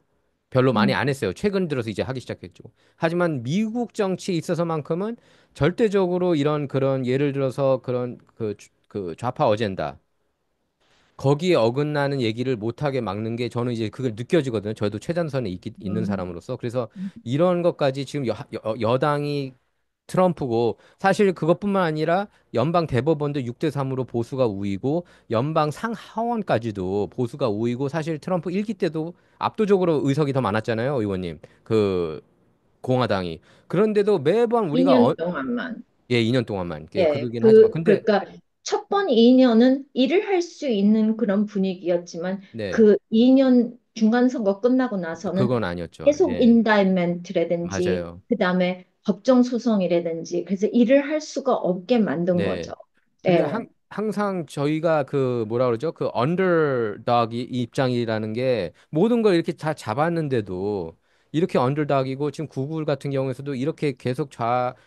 별로 많이 음, 안 했어요. 최근 들어서 이제 하기 시작했죠. 하지만 미국 정치에 있어서만큼은 절대적으로 이런 그런 예를 들어서 그런 그 좌파 어젠다 거기에 어긋나는 얘기를 못하게 막는 게 저는 이제 그걸 느껴지거든요. 저도 최전선에 있는 음, 사람으로서. 그래서 음. 이런 것까지 지금 여당이 트럼프고 사실 그것뿐만 아니라 연방 대법원도 6대 3으로 보수가 우위고 연방 상하원까지도 보수가 우위고 사실 트럼프 1기 때도 압도적으로 의석이 더 많았잖아요, 의원님. 그 공화당이. 그런데도 매번 우리가 2년 동안만. 예, 2년 동안만. 예, 예, 그러긴 하지만 근데 그러니까 첫 번 2년은 일을 할 수 있는 그런 분위기였지만 네. 그 2년 중간 선거 끝나고 나서는 그건 아니었죠. 계속 예. 인다이멘트라든지 맞아요. 그다음에 법정 소송이라든지 그래서 일을 할 수가 없게 만든 거죠. 네. 근데 예. 항상 저희가 그 뭐라 그러죠? 그 언더독 입장이라는 게 모든 걸 이렇게 다 잡았는데도 이렇게 언더독이고 지금 구글 같은 경우에서도 이렇게 계속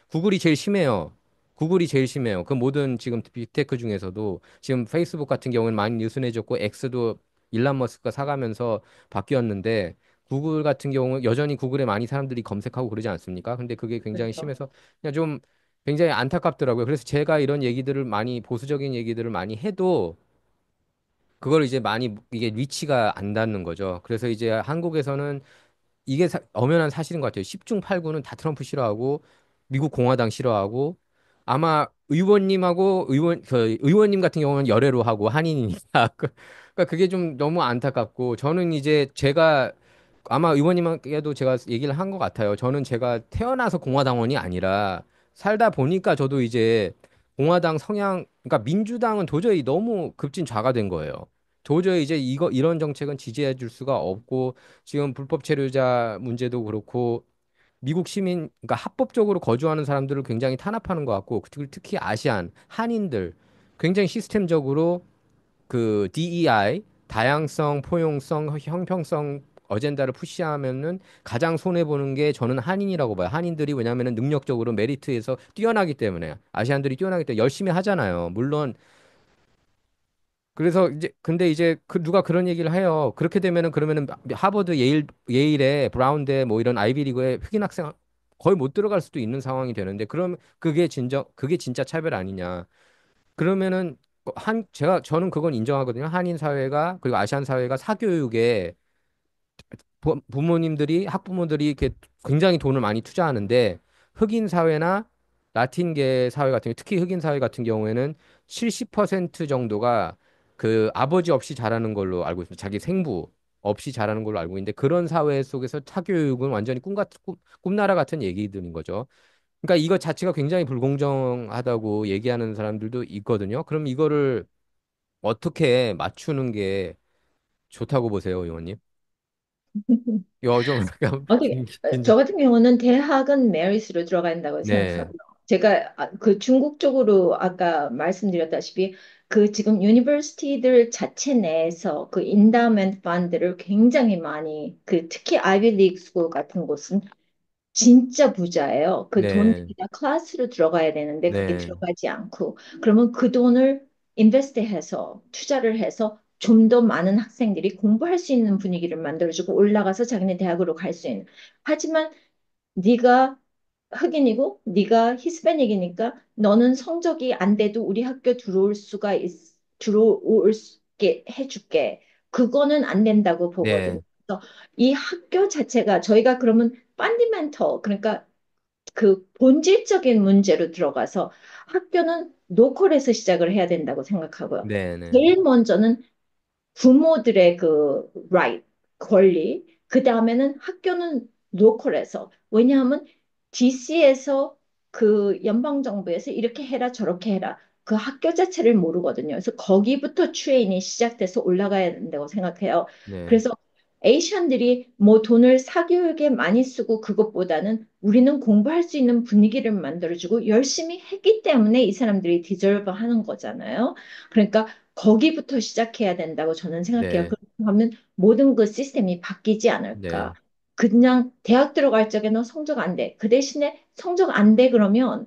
구글이 제일 심해요. 구글이 제일 심해요. 그 모든 지금 빅테크 중에서도 지금 페이스북 같은 경우는 많이 느슨해졌고 엑스도 일론 머스크가 사가면서 바뀌었는데 구글 같은 경우는 여전히 구글에 많이 사람들이 검색하고 그러지 않습니까? 근데 그게 굉장히 그렇죠. 심해서 그냥 좀 굉장히 안타깝더라고요. 그래서 제가 이런 얘기들을 많이 보수적인 얘기들을 많이 해도 그걸 이제 많이 이게 위치가 안 닿는 거죠. 그래서 이제 한국에서는 이게 엄연한 사실인 것 같아요. 10중 8구는 다 트럼프 싫어하고 미국 공화당 싫어하고 아마 의원님 같은 경우는 열애로 하고 한인이니까 그러니까 그게 좀 너무 안타깝고 저는 이제 제가 아마 의원님께도 제가 얘기를 한 것 같아요. 저는 제가 태어나서 공화당원이 아니라 살다 보니까 저도 이제 공화당 성향 그러니까 민주당은 도저히 너무 급진좌가 된 거예요. 도저히 이제 이런 정책은 지지해 줄 수가 없고 지금 불법 체류자 문제도 그렇고 미국 시민, 그러니까 합법적으로 거주하는 사람들을 굉장히 탄압하는 것 같고 특히 아시안, 한인들 굉장히 시스템적으로 그 DEI, 다양성, 포용성, 형평성 어젠다를 푸시하면은 가장 손해 보는 게 저는 한인이라고 봐요. 한인들이 왜냐하면은 능력적으로 메리트에서 뛰어나기 때문에 아시안들이 뛰어나기 때문에 열심히 하잖아요. 물론 그래서 이제 근데 이제 누가 그런 얘기를 해요. 그렇게 되면은 그러면은 하버드, 예일에 브라운대 뭐 이런 아이비리그에 흑인 학생 거의 못 들어갈 수도 있는 상황이 되는데 그럼 그게 진짜 차별 아니냐. 그러면은 저는 그건 인정하거든요. 한인 사회가 그리고 아시안 사회가 사교육에 부모님들이 학부모들이 이렇게 굉장히 돈을 많이 투자하는데 흑인 사회나 라틴계 사회 같은 경우 특히 흑인 사회 같은 경우에는 70% 정도가 그 아버지 없이 자라는 걸로 알고 있습니다. 자기 생부 없이 자라는 걸로 알고 있는데 그런 사회 속에서 사교육은 완전히 꿈나라 같은 얘기들인 거죠. 그러니까 이거 자체가 굉장히 불공정하다고 얘기하는 사람들도 있거든요. 그럼 이거를 어떻게 맞추는 게 좋다고 보세요, 의원님? 좀 약간 저 같은 경우는 대학은 메리트로 들어간다고 생각해요. 네, 제가 그 중국 쪽으로 아까 말씀드렸다시피 그 지금 유니버시티들 자체 내에서 그 인다멘트 펀드를 굉장히 많이 그 특히 아이비 리그 스쿨 같은 곳은 진짜 부자예요. 그 네, 돈들이 다 클래스로 들어가야 되는데 그게 네, 들어가지 않고 그러면 그 돈을 인베스트해서 투자를 해서 좀 더 많은 학생들이 공부할 수 있는 분위기를 만들어주고 올라가서 자기네 대학으로 갈 수 있는. 하지만 네가 흑인이고 네가 히스패닉이니까 너는 성적이 안 돼도 우리 학교 들어올 수 있게 해줄게. 그거는 안 된다고 보거든요. 네, 그래서 이 학교 자체가 저희가 그러면 펀디멘털 그러니까 그 본질적인 문제로 들어가서 학교는 로컬에서 시작을 해야 된다고 생각하고요. 네, 네, 제일 먼저는 부모들의 그 right, 권리, 그 다음에는 학교는 로컬에서, 왜냐하면 DC에서 그 연방정부에서 이렇게 해라 저렇게 해라 그 학교 자체를 모르거든요. 그래서 거기부터 트레인이 시작돼서 올라가야 된다고 생각해요. 네, 그래서 에이션들이 뭐 돈을 사교육에 많이 쓰고 그것보다는 우리는 공부할 수 있는 분위기를 만들어주고 열심히 했기 때문에 이 사람들이 디저브 하는 거잖아요. 그러니까 거기부터 시작해야 된다고 저는 생각해요. 네, 그러면 모든 그 시스템이 바뀌지 않을까. 네. 그냥 대학 들어갈 적에 너 성적 안 돼. 그 대신에 성적 안 돼 그러면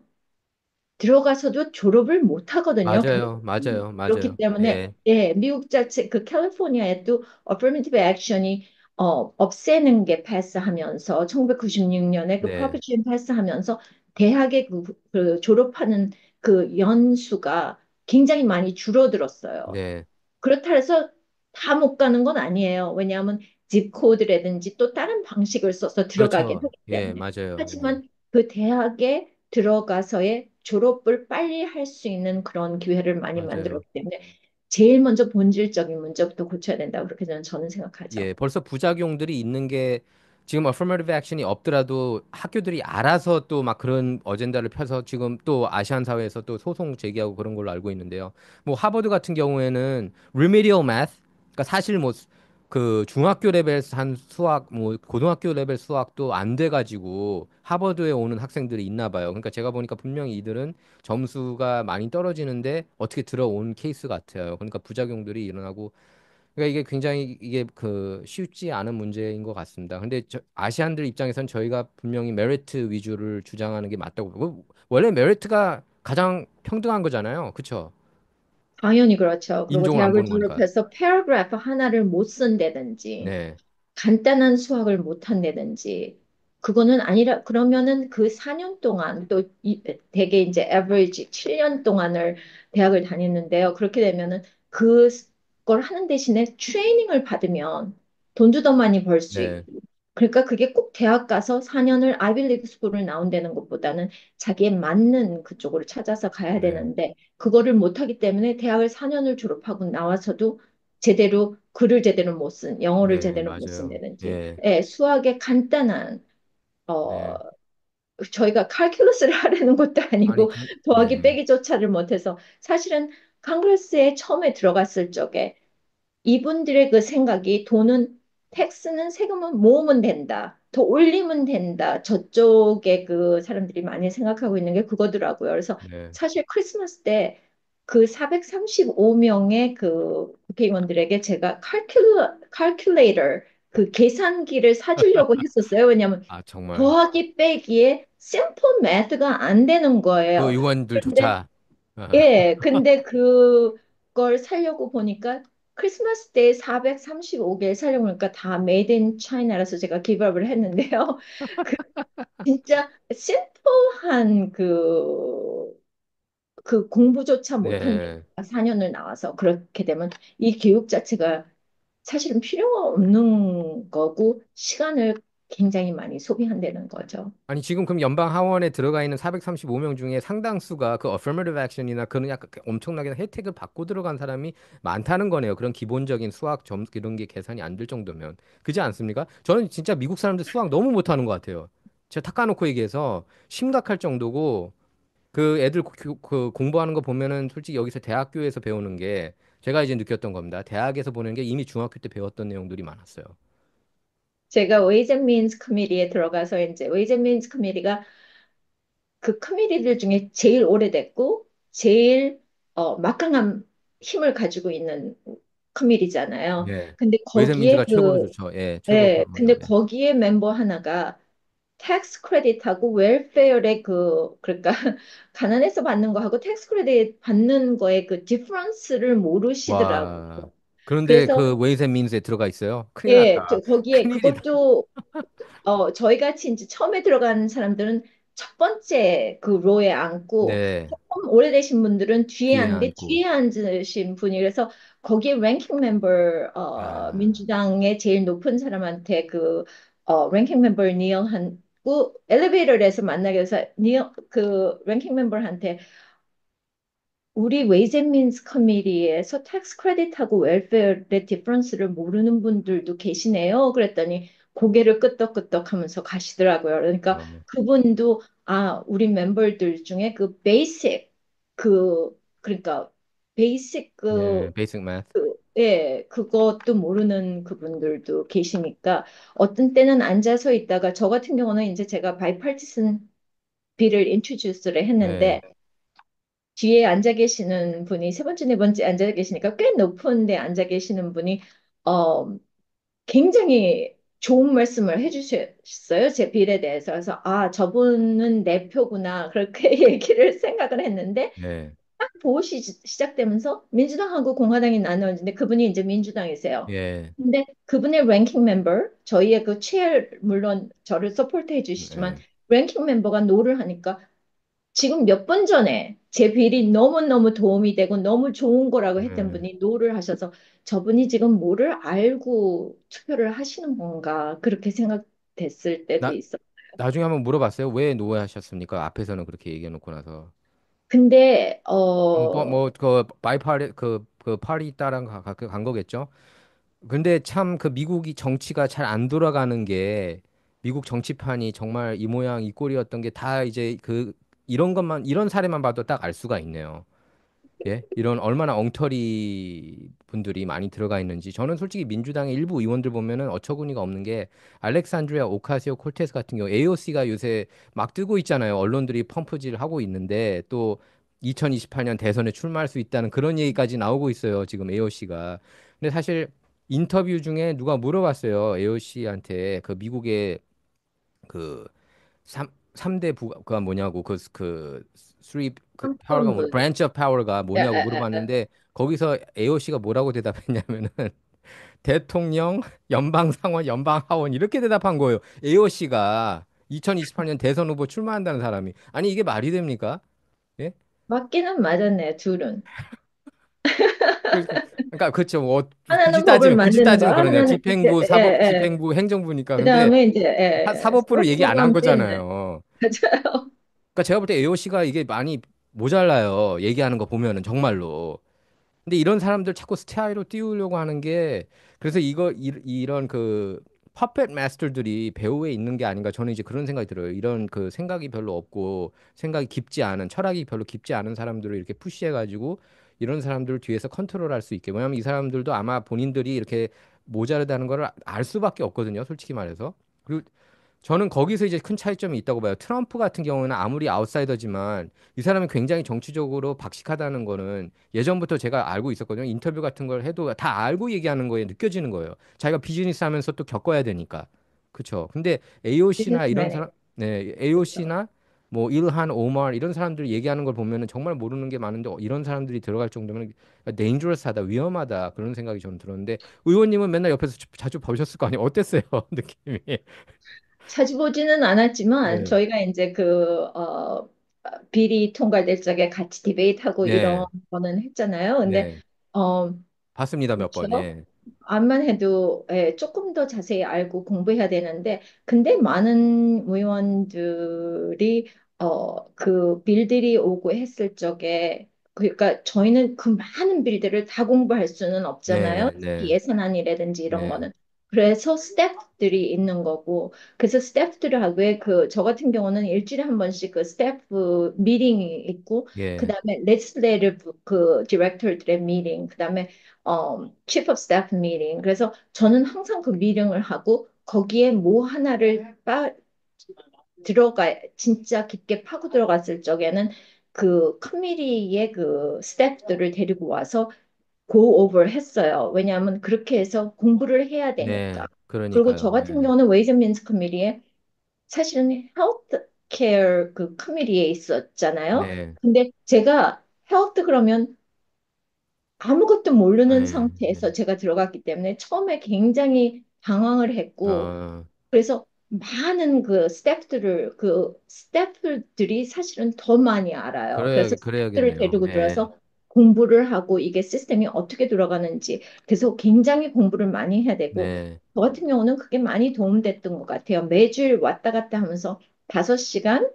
들어가서도 졸업을 못 하거든요. 맞아요, 맞아요, 그렇기 맞아요. 때문에 예, 예, 미국 자체 그 캘리포니아에도 affirmative action이 없애는 게 패스하면서 1996년에 그 네, 프로비전 패스하면서 대학의 그 졸업하는 그 연수가 굉장히 많이 줄어들었어요. 네. 그렇다 해서 다 못 가는 건 아니에요. 왜냐하면 집 코드라든지 또 다른 방식을 써서 들어가게 그렇죠. 하기 예, 때문에. 맞아요. 예, 하지만 그 대학에 들어가서의 졸업을 빨리 할 수 있는 그런 기회를 많이 맞아요. 만들었기 때문에 제일 먼저 본질적인 문제부터 고쳐야 된다고 그렇게 저는 생각하죠. 예, 벌써 부작용들이 있는 게 지금 affirmative action이 없더라도 학교들이 알아서 또 막 그런 어젠다를 펴서 지금 또 아시안 사회에서 또 소송 제기하고 그런 걸로 알고 있는데요. 뭐 하버드 같은 경우에는 remedial math, 그러니까 사실 뭐 그 중학교 레벨 한 수학, 뭐 고등학교 레벨 수학도 안 돼가지고 하버드에 오는 학생들이 있나 봐요. 그러니까 제가 보니까 분명히 이들은 점수가 많이 떨어지는데 어떻게 들어온 케이스 같아요. 그러니까 부작용들이 일어나고 그러니까 이게 굉장히 이게 그 쉽지 않은 문제인 것 같습니다. 근데 아시안들 입장에선 저희가 분명히 메리트 위주를 주장하는 게 맞다고 보고 원래 메리트가 가장 평등한 거잖아요. 그렇죠? 당연히 그렇죠. 그리고 인종을 안 대학을 보는 거니까. 졸업해서 패러그래프 하나를 못 쓴다든지 네, 간단한 수학을 못 한다든지 그거는 아니라 그러면은 그 4년 동안 또 대개 이제 average 7년 동안을 대학을 다녔는데요. 그렇게 되면은 그걸 하는 대신에 트레이닝을 받으면 돈도 더 많이 벌 수 네, 있고 그러니까 그게 꼭 대학 가서 4년을 아이빌리그 스쿨을 나온다는 것보다는 자기에 맞는 그쪽으로 찾아서 가야 네, 되는데 그거를 못하기 때문에 대학을 4년을 졸업하고 나와서도 제대로 글을 제대로 못 쓴, 영어를 네, 제대로 못 맞아요. 쓴다든지, 예, 예, 수학의 간단한 어 네. 저희가 칼큘러스를 하려는 것도 아니, 아니고 더하기 네, 빼기조차를 못해서 사실은 컨그레스에 처음에 들어갔을 적에 이분들의 그 생각이 돈은 텍스는 세금은 모으면 된다. 더 올리면 된다. 저쪽에 그 사람들이 많이 생각하고 있는 게 그거더라고요. 그래서 네. 사실 크리스마스 때 그 435명의 그 국회의원들에게 제가 칼큘레이터 그 계산기를 사주려고 했었어요. 왜냐하면 아, 정말. 더하기 빼기에 심플 매드가 안 되는 그 거예요. 그런데 의원들조차. 예, 근데 그걸 살려고 보니까 크리스마스 때 435개 살려고 보니까 다 메이드 인 차이나라서 제가 기밥을 했는데요. 그 진짜 심플한 그 공부조차 못한데 네. 4년을 나와서 그렇게 되면 이 교육 자체가 사실은 필요가 없는 거고 시간을 굉장히 많이 소비한다는 거죠. 아니 지금 그럼 연방 하원에 들어가 있는 435명 중에 상당수가 그 affirmative action이나 그런 약간 그 엄청나게 혜택을 받고 들어간 사람이 많다는 거네요. 그런 기본적인 수학 점 이런 게 계산이 안 될 정도면 그지 않습니까? 저는 진짜 미국 사람들 수학 너무 못하는 것 같아요. 제가 탁 까놓고 얘기해서 심각할 정도고 그 애들 그 공부하는 거 보면은 솔직히 여기서 대학교에서 배우는 게 제가 이제 느꼈던 겁니다. 대학에서 보는 게 이미 중학교 때 배웠던 내용들이 많았어요. 제가 웨이즈 앤 민스 커미리에 들어가서 이제 웨이즈 앤 민스 커미리가 그 커뮤니티들 중에 제일 오래됐고 제일 막강한 힘을 가지고 있는 커뮤니티잖아요. 네. 근데 웨이센민스가 최고로 좋죠. 예, 최고 예, 그런 거죠. 근데 예. 거기에 멤버 하나가 텍스 크레딧하고 웰페어의 그러니까 가난해서 받는 거하고 텍스 크레딧 받는 거의 그 디퍼런스를 모르시더라고요. 와. 그런데 그래서 그 웨이센민스에 들어가 있어요. 큰일 예, 났다. 거기에 큰일이다. 그것도 저희 같이 이제 처음에 들어간 사람들은 첫 번째 그 로에 앉고 네. 조금 오래되신 분들은 뒤에 뒤에 앉는데 앉고. 뒤에 앉으신 분이 그래서 거기에 랭킹 멤버 아, 민주당의 제일 높은 사람한테 그 랭킹 멤버 니얼 한고 엘리베이터에서 만나게 돼서 니얼 그 랭킹 멤버한테 우리 웨이즈 앤 민스 커미티에서 텍스 크레딧하고 웰페어의 디퍼런스를 모르는 분들도 계시네요. 그랬더니 고개를 끄덕끄덕 하면서 가시더라고요. 그러니까 어, 그분도 아, 우리 멤버들 중에 그 베이직 그러니까 베이직 네, 베이직 매스. 예, 그것도 모르는 그분들도 계시니까 어떤 때는 앉아서 있다가 저 같은 경우는 이제 제가 바이파티슨 비를 인트로듀스를 네, 했는데 뒤에 앉아 계시는 분이 세 번째, 네 번째 앉아 계시니까 꽤 높은 데 앉아 계시는 분이 어, 굉장히 좋은 말씀을 해주셨어요. 제 빌에 대해서. 그래서 아, 저분은 내 표구나. 그렇게 얘기를 생각을 했는데 네, 딱 보시 시작되면서 민주당하고 공화당이 나누어지는데 그분이 이제 민주당이세요. 예, 근데 그분의 랭킹 멤버, 저희의 그 체어, 물론 저를 서포트 해주시지만 네, 랭킹 멤버가 노를 하니까 지금 몇 분 전에 제 빌이 너무너무 도움이 되고 너무 좋은 거라고 했던 네. 분이 노를 하셔서 저분이 지금 뭐를 알고 투표를 하시는 건가 그렇게 생각됐을 때도 나, 있어. 나중에 한번 물어봤어요. 왜 노예하셨습니까? 앞에서는 그렇게 얘기해놓고 나서. 근데 그 바이파리 그 파리 따랑 간 거겠죠. 근데 참 그 미국이 정치가 잘 안 돌아가는 게 미국 정치판이 정말 이 모양 이 꼴이었던 게 다 이제 그 이런 것만 이런 사례만 봐도 딱 알 수가 있네요. 예, 이런 얼마나 엉터리 분들이 많이 들어가 있는지. 저는 솔직히 민주당의 일부 의원들 보면은 어처구니가 없는 게 알렉산드리아 오카시오 콜테스 같은 경우 AOC가 요새 막 뜨고 있잖아요. 언론들이 펌프질 하고 있는데 또 2028년 대선에 출마할 수 있다는 그런 얘기까지 나오고 있어요. 지금 AOC가. 근데 사실 인터뷰 중에 누가 물어봤어요. AOC한테 그 미국의 그 삼대 부가 뭐냐고 그 three 그 파워가 뭐 한편분 branch of power가 뭐냐고 물어봤는데 거기서 AOC가 뭐라고 대답했냐면은 대통령, 연방상원, 연방하원 이렇게 대답한 거예요. AOC가 2028년 대선 후보 출마한다는 사람이 아니 이게 말이 됩니까? 예? 맞기는 맞았네요, 둘은. 그러니까 그렇죠. 뭐 하나는 법을 굳이 만드는 거, 따지면 그러네요. 하나는 이제 집행부, 예, 예. 집행부, 행정부니까. 근데 그다음에 이제 예, 사법부를 얘기 안 한 사법부가 거잖아요. 맞아요. 그러니까 제가 볼 때 AOC가 이게 많이 모자라요. 얘기하는 거 보면은 정말로. 근데 이런 사람들 자꾸 스타일로 띄우려고 하는 게 그래서 이런 그 퍼펫 마스터들이 배후에 있는 게 아닌가 저는 이제 그런 생각이 들어요. 이런 그 생각이 별로 없고 생각이 깊지 않은 철학이 별로 깊지 않은 사람들을 이렇게 푸시해가지고 이런 사람들을 뒤에서 컨트롤할 수 있게. 왜냐하면 이 사람들도 아마 본인들이 이렇게 모자르다는 걸 알 수밖에 없거든요. 솔직히 말해서. 그리고 저는 거기서 이제 큰 차이점이 있다고 봐요. 트럼프 같은 경우는 아무리 아웃사이더지만 이 사람이 굉장히 정치적으로 박식하다는 거는 예전부터 제가 알고 있었거든요. 인터뷰 같은 걸 해도 다 알고 얘기하는 거에 느껴지는 거예요. 자기가 비즈니스 하면서 또 겪어야 되니까. 그렇죠. 근데 AOC나 이런 비즈니스맨이 사람, 네, AOC나 뭐 일한 오말 이런 사람들이 얘기하는 걸 보면은 정말 모르는 게 많은데 이런 사람들이 들어갈 정도면 dangerous하다, 위험하다 그런 생각이 저는 들었는데 의원님은 맨날 옆에서 자주 보셨을 거 아니에요? 어땠어요? 느낌이? 자주 보지는 않았지만 네. 저희가 이제 비리 통과될 적에 같이 디베이트하고 이런 네. 거는 했잖아요. 근데 네. 어, 봤습니다, 몇 번. 그렇죠. 예. 암만 해도 예, 조금 더 자세히 알고 공부해야 되는데, 근데 많은 의원들이 그 빌들이 오고 했을 적에 그러니까 저희는 그 많은 빌들을 다 공부할 수는 없잖아요. 네, 특히 네, 예산안이라든지 이런 네, 거는. 그래서 스태프들이 있는 거고, 그래서 스태프들하고의 저 같은 경우는 일주일에 한 번씩 그 스태프 미팅이 있고, 그 예, 다음에 레지슬레이티브 그 디렉터들의 미팅, 그 다음에 chief of staff meeting. 그래서 저는 항상 그 미팅을 하고 거기에 뭐 하나를 진짜 깊게 파고 들어갔을 적에는 그 커미티의 그 스태프들을 데리고 와서 go over 했어요. 왜냐하면 그렇게 해서 공부를 해야 되니까. 네, 그리고 저 그러니까요. 같은 네, 경우는 웨이즈 민스 커미티에 사실은 헬스 케어 그 커미티에 있었잖아요. 네, 근데 제가 헬스 그러면 아무것도 모르는 네, 상태에서 제가 들어갔기 때문에 처음에 굉장히 당황을 했고, 어, 그래서 많은 그 스태프들이 사실은 더 많이 알아요. 그래서 스태프들을 그래야겠네요. 데리고 예. 들어서 공부를 하고 이게 시스템이 어떻게 돌아가는지 그래서 굉장히 공부를 많이 해야 되고 네. 저 같은 경우는 그게 많이 도움됐던 것 같아요. 매주일 왔다 갔다 하면서 5시간,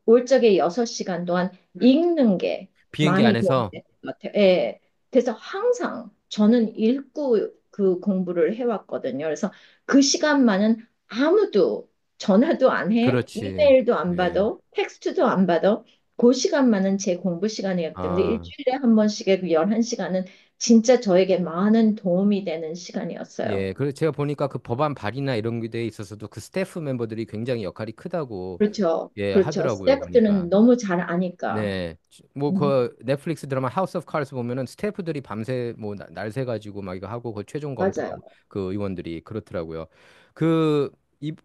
올 적에 6시간 동안 읽는 게 비행기 많이 안에서 도움됐던 것 같아요. 예. 그래서 항상 저는 읽고 그 공부를 해왔거든요. 그래서 그 시간만은 아무도 전화도 안 해, 그렇지. 이메일도 안 예. 받아, 텍스트도 안 받아. 그 시간만은 제 공부 시간이었기 때문에 아, 일주일에 한 번씩의 그 11시간은 진짜 저에게 많은 도움이 되는 시간이었어요. 예. 그래서 제가 보니까 그 법안 발의나 이런 게 있어서도 그 스태프 멤버들이 굉장히 역할이 크다고 그렇죠. 예, 그렇죠. 하더라고요. 스태프들은 보니까. 너무 잘 아니까. 네. 뭐 음, 그 넷플릭스 드라마 하우스 오브 카드스 보면은 스태프들이 밤새 뭐 날새 가지고 막 이거 하고 그 최종 맞아요. 검토하고 그 의원들이 그렇더라고요. 그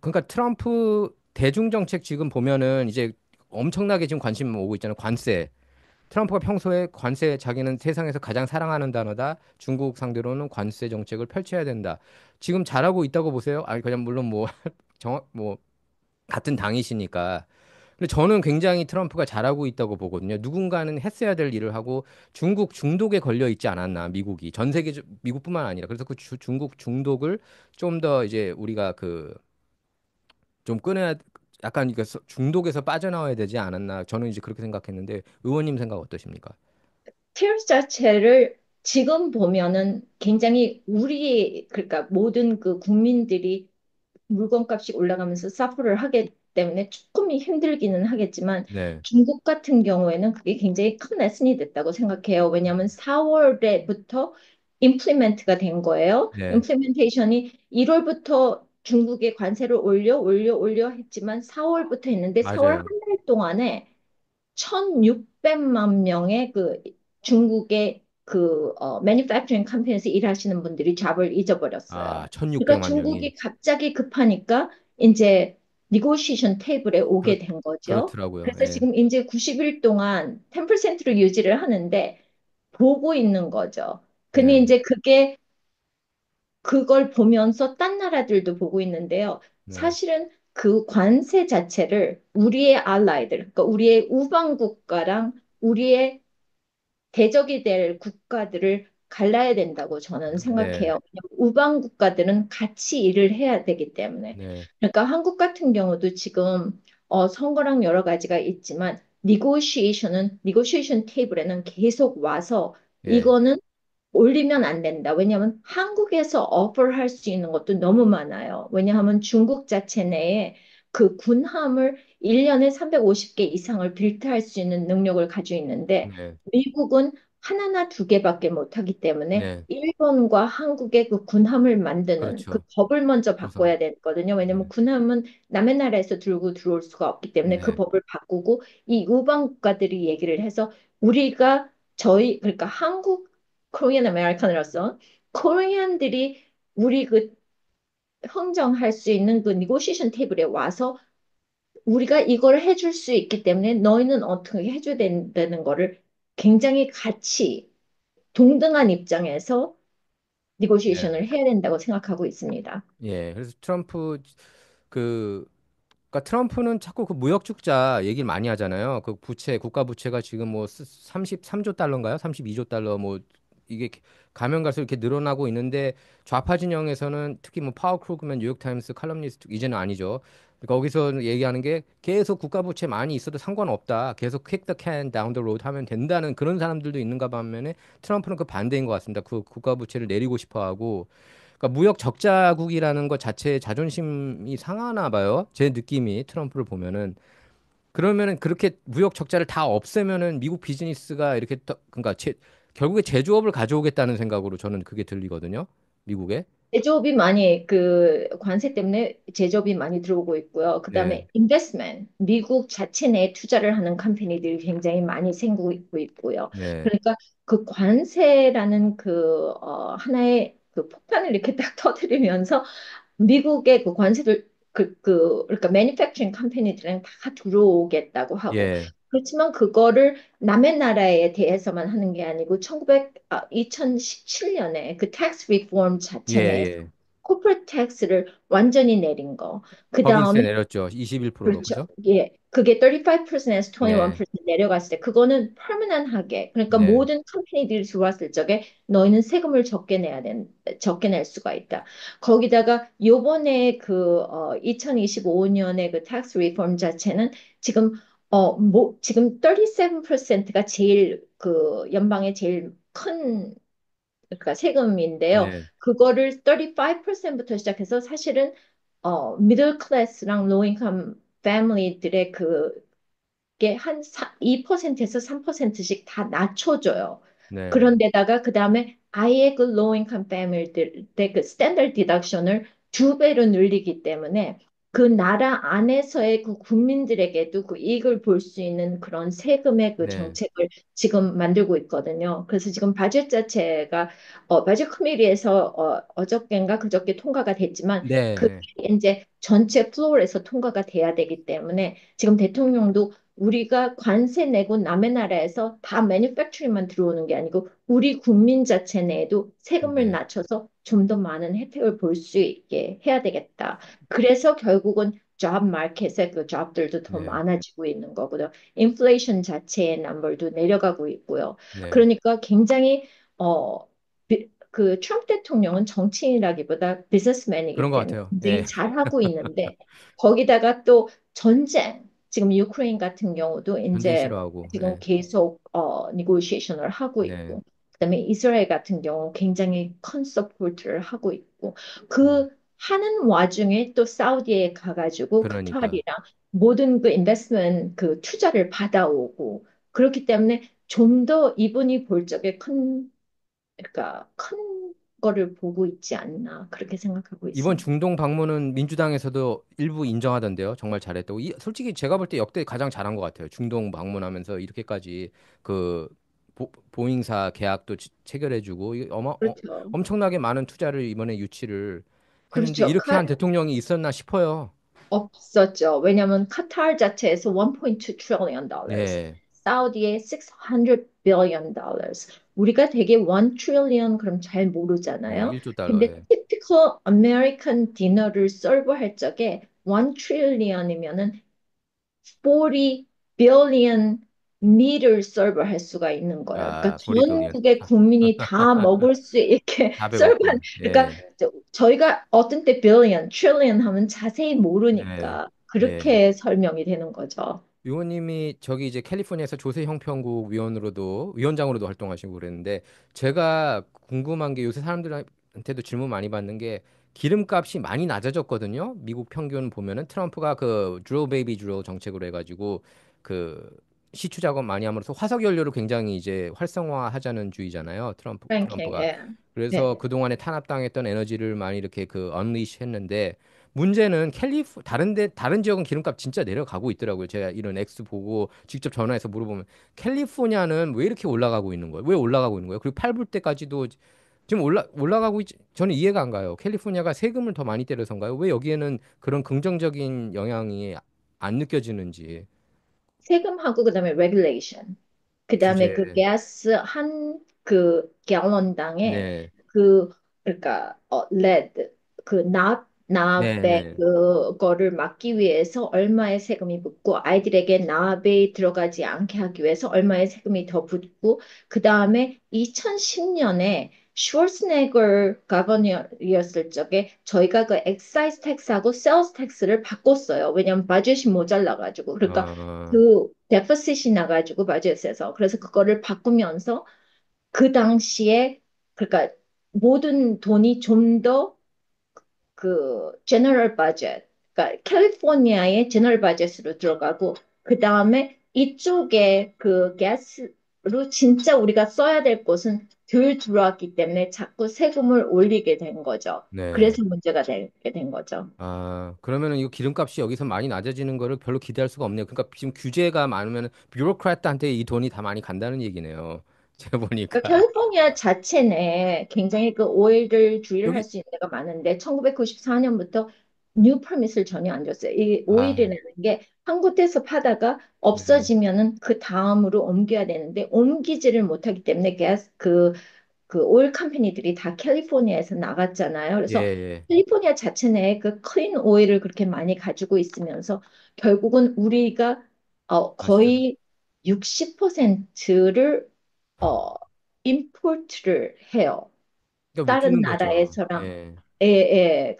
그러니까 트럼프 대중 정책 지금 보면은 이제 엄청나게 지금 관심 오고 있잖아요. 관세. 트럼프가 평소에 관세 자기는 세상에서 가장 사랑하는 단어다. 중국 상대로는 관세 정책을 펼쳐야 된다. 지금 잘하고 있다고 보세요? 아니 그냥 물론 뭐 정확 뭐 같은 당이시니까. 근데 저는 굉장히 트럼프가 잘하고 있다고 보거든요. 누군가는 했어야 될 일을 하고 중국 중독에 걸려 있지 않았나, 미국이. 전 세계, 미국뿐만 아니라. 그래서 그 중국 중독을 좀 더 이제 우리가 그 좀 끊어야, 약간 이게 중독에서 빠져나와야 되지 않았나. 저는 이제 그렇게 생각했는데 의원님 생각 어떠십니까? 티어스 자체를 지금 보면은 굉장히 그러니까 모든 그 국민들이 물건값이 올라가면서 사프를 하기 때문에 조금 힘들기는 하겠지만 네, 중국 같은 경우에는 그게 굉장히 큰 레슨이 됐다고 생각해요. 왜냐하면 4월에부터 임플리멘트가 된 거예요. 네, 임플리멘테이션이 1월부터 중국에 관세를 올려 했지만 4월부터 했는데 4월 한 맞아요. 달 동안에 1,600만 명의 그 중국의 manufacturing 컴퍼니에서 일하시는 분들이 잡을 잊어버렸어요. 아, 그러니까 1,600만 명이. 중국이 갑자기 급하니까 이제 negotiation 테이블에 그렇, 오게 된 거죠. 그렇더라고요. 그래서 예. 지금 이제 90일 동안 10%로 유지를 하는데 보고 있는 거죠. 근데 네, 이제 그걸 보면서 딴 나라들도 보고 있는데요. 네, 사실은 그 관세 자체를 우리의 알라이들, 그러니까 우리의 우방 국가랑 우리의 대적이 될 국가들을 갈라야 된다고 저는 네, 생각해요. 우방 국가들은 같이 일을 해야 되기 때문에. 네, 그러니까 한국 같은 경우도 지금 선거랑 여러 가지가 있지만 니고시에이션 테이블에는 계속 와서 예, 이거는 올리면 안 된다. 왜냐하면 한국에서 어플할 수 있는 것도 너무 많아요. 왜냐하면 중국 자체 내에 그 군함을 1년에 350개 이상을 빌트할 수 있는 능력을 가지고 있는데 네, 미국은 하나나 두 개밖에 못하기 때문에 네, 일본과 한국의 그 군함을 만드는 그 그렇죠. 법을 먼저 조선. 바꿔야 되거든요. 왜냐하면 네, 군함은 남의 나라에서 들고 들어올 수가 없기 때문에 그 네, 법을 바꾸고 이 우방 국가들이 얘기를 해서 우리가 그러니까 한국 코리안 아메리칸으로서 코리안들이 우리 그 흥정할 수 있는 그 니고시에이션 테이블에 와서 우리가 이걸 해줄 수 있기 때문에 너희는 어떻게 해줘야 된다는 거를 굉장히 같이 동등한 입장에서 네. 니고시에이션을 해야 된다고 생각하고 있습니다. 예, 그래서 트럼프 그 그러니까 트럼프는 자꾸 그 무역 적자 얘기를 많이 하잖아요. 그 부채 국가 부채가 지금 뭐 33조 달러인가요? 32조 달러 뭐 이게 가면 갈수록 이렇게 늘어나고 있는데 좌파 진영에서는 특히 뭐 파워 크루그맨 뉴욕타임스 칼럼니스트 이제는 아니죠. 거기서 얘기하는 게 계속 국가 부채 많이 있어도 상관없다. 계속 kick the can down the road 하면 된다는 그런 사람들도 있는가 반면에 트럼프는 그 반대인 것 같습니다. 그 국가 부채를 내리고 싶어 하고 그러니까 무역 적자국이라는 것 자체에 자존심이 상하나 봐요. 제 느낌이 트럼프를 보면은 그러면은 그렇게 무역 적자를 다 없애면은 미국 비즈니스가 이렇게 그러니까 결국에 제조업을 가져오겠다는 생각으로 저는 그게 들리거든요. 미국에. 제조업이 많이 그 관세 때문에 제조업이 많이 들어오고 있고요. 네. 그다음에 인베스트먼트 미국 자체 내에 투자를 하는 컴퍼니들이 굉장히 많이 생기고 있고요. 네. 그러니까 그 관세라는 하나의 그 폭탄을 이렇게 딱 터뜨리면서 미국의 그 관세를 그러니까 매니팩처링 컴퍼니들은 다 들어오겠다고 하고 예. 그렇지만 그거를 남의 나라에 대해서만 하는 게 아니고 2017년에 그 텍스 리폼 예, 자체 내에서 예. 코퍼레이트 텍스를 완전히 내린 거. 그 법인세 다음에 내렸죠. 21%로, 그렇죠. 그죠? 예. 그게 35%에서 네, 21% 내려갔을 때 그거는 퍼머넌하게 그러니까 네, 모든 컴퍼니들이 들어왔을 적에 너희는 세금을 적게 낼 수가 있다. 거기다가 요번에 2025년에 그 텍스 리폼 자체는 지금 지금 37%가 제일 그 연방의 제일 큰 그러니까 세금인데요. 네, 그거를 35%부터 시작해서 사실은 미들 클래스랑 로우 인컴 패밀리들의 그게 한 2%에서 3%씩 다 낮춰줘요. 네, 그런데다가 그 다음에 아예 그 로우 인컴 패밀리들의 그 스탠더드 디덕션을 두 배로 늘리기 때문에 그 나라 안에서의 그 국민들에게도 그 이익을 볼 수 있는 그런 세금의 그 네, 정책을 지금 만들고 있거든요. 그래서 지금 바젯 자체가 바젯 커미리에서 어저께인가 그저께 통과가 됐지만 그게 네, 이제 전체 플로어에서 통과가 돼야 되기 때문에 지금 대통령도 우리가 관세 내고 남의 나라에서 다 매니팩처링만 들어오는 게 아니고 우리 국민 자체 내에도 세금을 네, 낮춰서 좀 더 많은 혜택을 볼 수 있게 해야 되겠다. 그래서 결국은 잡 마켓에 그 잡들도 더 네, 많아지고 있는 거고요. 인플레이션 자체의 넘버도 내려가고 있고요. 네. 그러니까 굉장히 어, 그 트럼프 대통령은 정치인이라기보다 그런 비즈니스맨이기 것 때문에 같아요. 굉장히 예, 잘하고 있는데 거기다가 또 전쟁 지금 유크레인 같은 경우도 전쟁 이제 싫어하고, 지금 예, 계속 니고시에이션을 하고 네, 있고 그다음에 이스라엘 같은 경우 굉장히 큰 서포트를 하고 있고 네. 그 하는 와중에 또 사우디에 가가지고 그러니까. 카타르이랑 모든 그 인베스트먼트 그 투자를 받아오고 그렇기 때문에 좀 더 이분이 볼 적에 그러니까 큰 거를 보고 있지 않나 그렇게 생각하고 이번 있습니다. 중동 방문은 민주당에서도 일부 인정하던데요. 정말 잘했다고. 솔직히 제가 볼 때 역대 가장 잘한 것 같아요. 중동 방문하면서 이렇게까지 그 보잉사 계약도 체결해주고 그렇죠. 엄청나게 많은 투자를 이번에 유치를 했는데 그렇죠. 이렇게 한 대통령이 있었나 싶어요. 없었죠. 왜냐하면 카타르 자체에서 1.2 trillion dollars, 네, 사우디에 600 billion dollars. 우리가 되게 1 trillion 그럼 잘 네, 모르잖아요. 1조 달러. 근데 예. typical American 디너를 서브할 적에 1 trillion이면은 40 billion meter 서브할 수가 있는 거예요. 그러니까 아, 보리병이었. 전국의 국민이 다 먹을 수 있게 다 서브한 배고픈. 그러니까 예, 저희가 어떤 때 billion, trillion 하면 자세히 네, 모르니까 예. 그렇게 설명이 되는 거죠. 의원님이 저기 이제 캘리포니아에서 조세 형평국 위원장으로도 활동하시고 그랬는데 제가 궁금한 게 요새 사람들한테도 질문 많이 받는 게 기름값이 많이 낮아졌거든요. 미국 평균 보면은 트럼프가 그 드로 베이비 드로 정책으로 해가지고 그 시추 작업 많이 함으로써 화석 연료를 굉장히 이제 활성화하자는 주의잖아요. 랭킹, 트럼프가. 예. 그래서 네. 그동안에 탄압당했던 에너지를 많이 이렇게 그 언리시 했는데 문제는 다른 지역은 기름값 진짜 내려가고 있더라고요. 제가 이런 액수 보고 직접 전화해서 물어보면 캘리포니아는 왜 이렇게 올라가고 있는 거예요? 왜 올라가고 있는 거예요? 그리고 팔불 때까지도 지금 올라가고 저는 이해가 안 가요. 캘리포니아가 세금을 더 많이 때려서인가요? 왜 여기에는 그런 긍정적인 영향이 안 느껴지는지. 세금하고 그다음에 레귤레이션. 그다음에 규제. 그 가스 한 그 갤런당에 네. 그 그러니까 레드 그 네, 납의 네. 그거를 막기 위해서 얼마의 세금이 붙고 아이들에게 납에 들어가지 않게 하기 위해서 얼마의 세금이 더 붙고 그다음에 2010년에 슈워스네거 가버너였을 적에 저희가 그 엑사이즈 텍스하고 세일즈 텍스를 바꿨어요. 왜냐하면 바jet이 모자라가지고 그러니까 어, 그 데퍼시이 나가지고 바젯에서 그래서 그거를 바꾸면서 그 당시에 그러니까 모든 돈이 좀 더 그 제너럴 바젯 그러니까 캘리포니아의 제너럴 바젯으로 들어가고 그 다음에 이쪽에 그 가스로 진짜 우리가 써야 될 곳은 덜 들어왔기 때문에 자꾸 세금을 올리게 된 거죠. 네. 그래서 문제가 되게 된 거죠. 아, 그러면은 이거 기름값이 여기서 많이 낮아지는 거를 별로 기대할 수가 없네요. 그러니까 지금 규제가 많으면 뷰로크рат한테 이 돈이 다 많이 간다는 얘기네요. 제가 그러니까 보니까. 캘리포니아 자체 내에 굉장히 그 오일을 주의를 할 여기 수 있는 데가 많은데 1994년부터 뉴 퍼밋을 전혀 안 줬어요. 이 아, 오일이라는 게 한 곳에서 파다가 네. 없어지면은 그 다음으로 옮겨야 되는데 옮기지를 못하기 때문에 그 오일 컴퍼니들이 다 캘리포니아에서 나갔잖아요. 예, 그래서 예. 캘리포니아 자체 내에 그 클린 오일을 그렇게 많이 가지고 있으면서 결국은 우리가 맞아요. 거의 60%를 어, 임포트를 해요. 그러니까 다른 묶이는 거죠. 나라에서랑 예.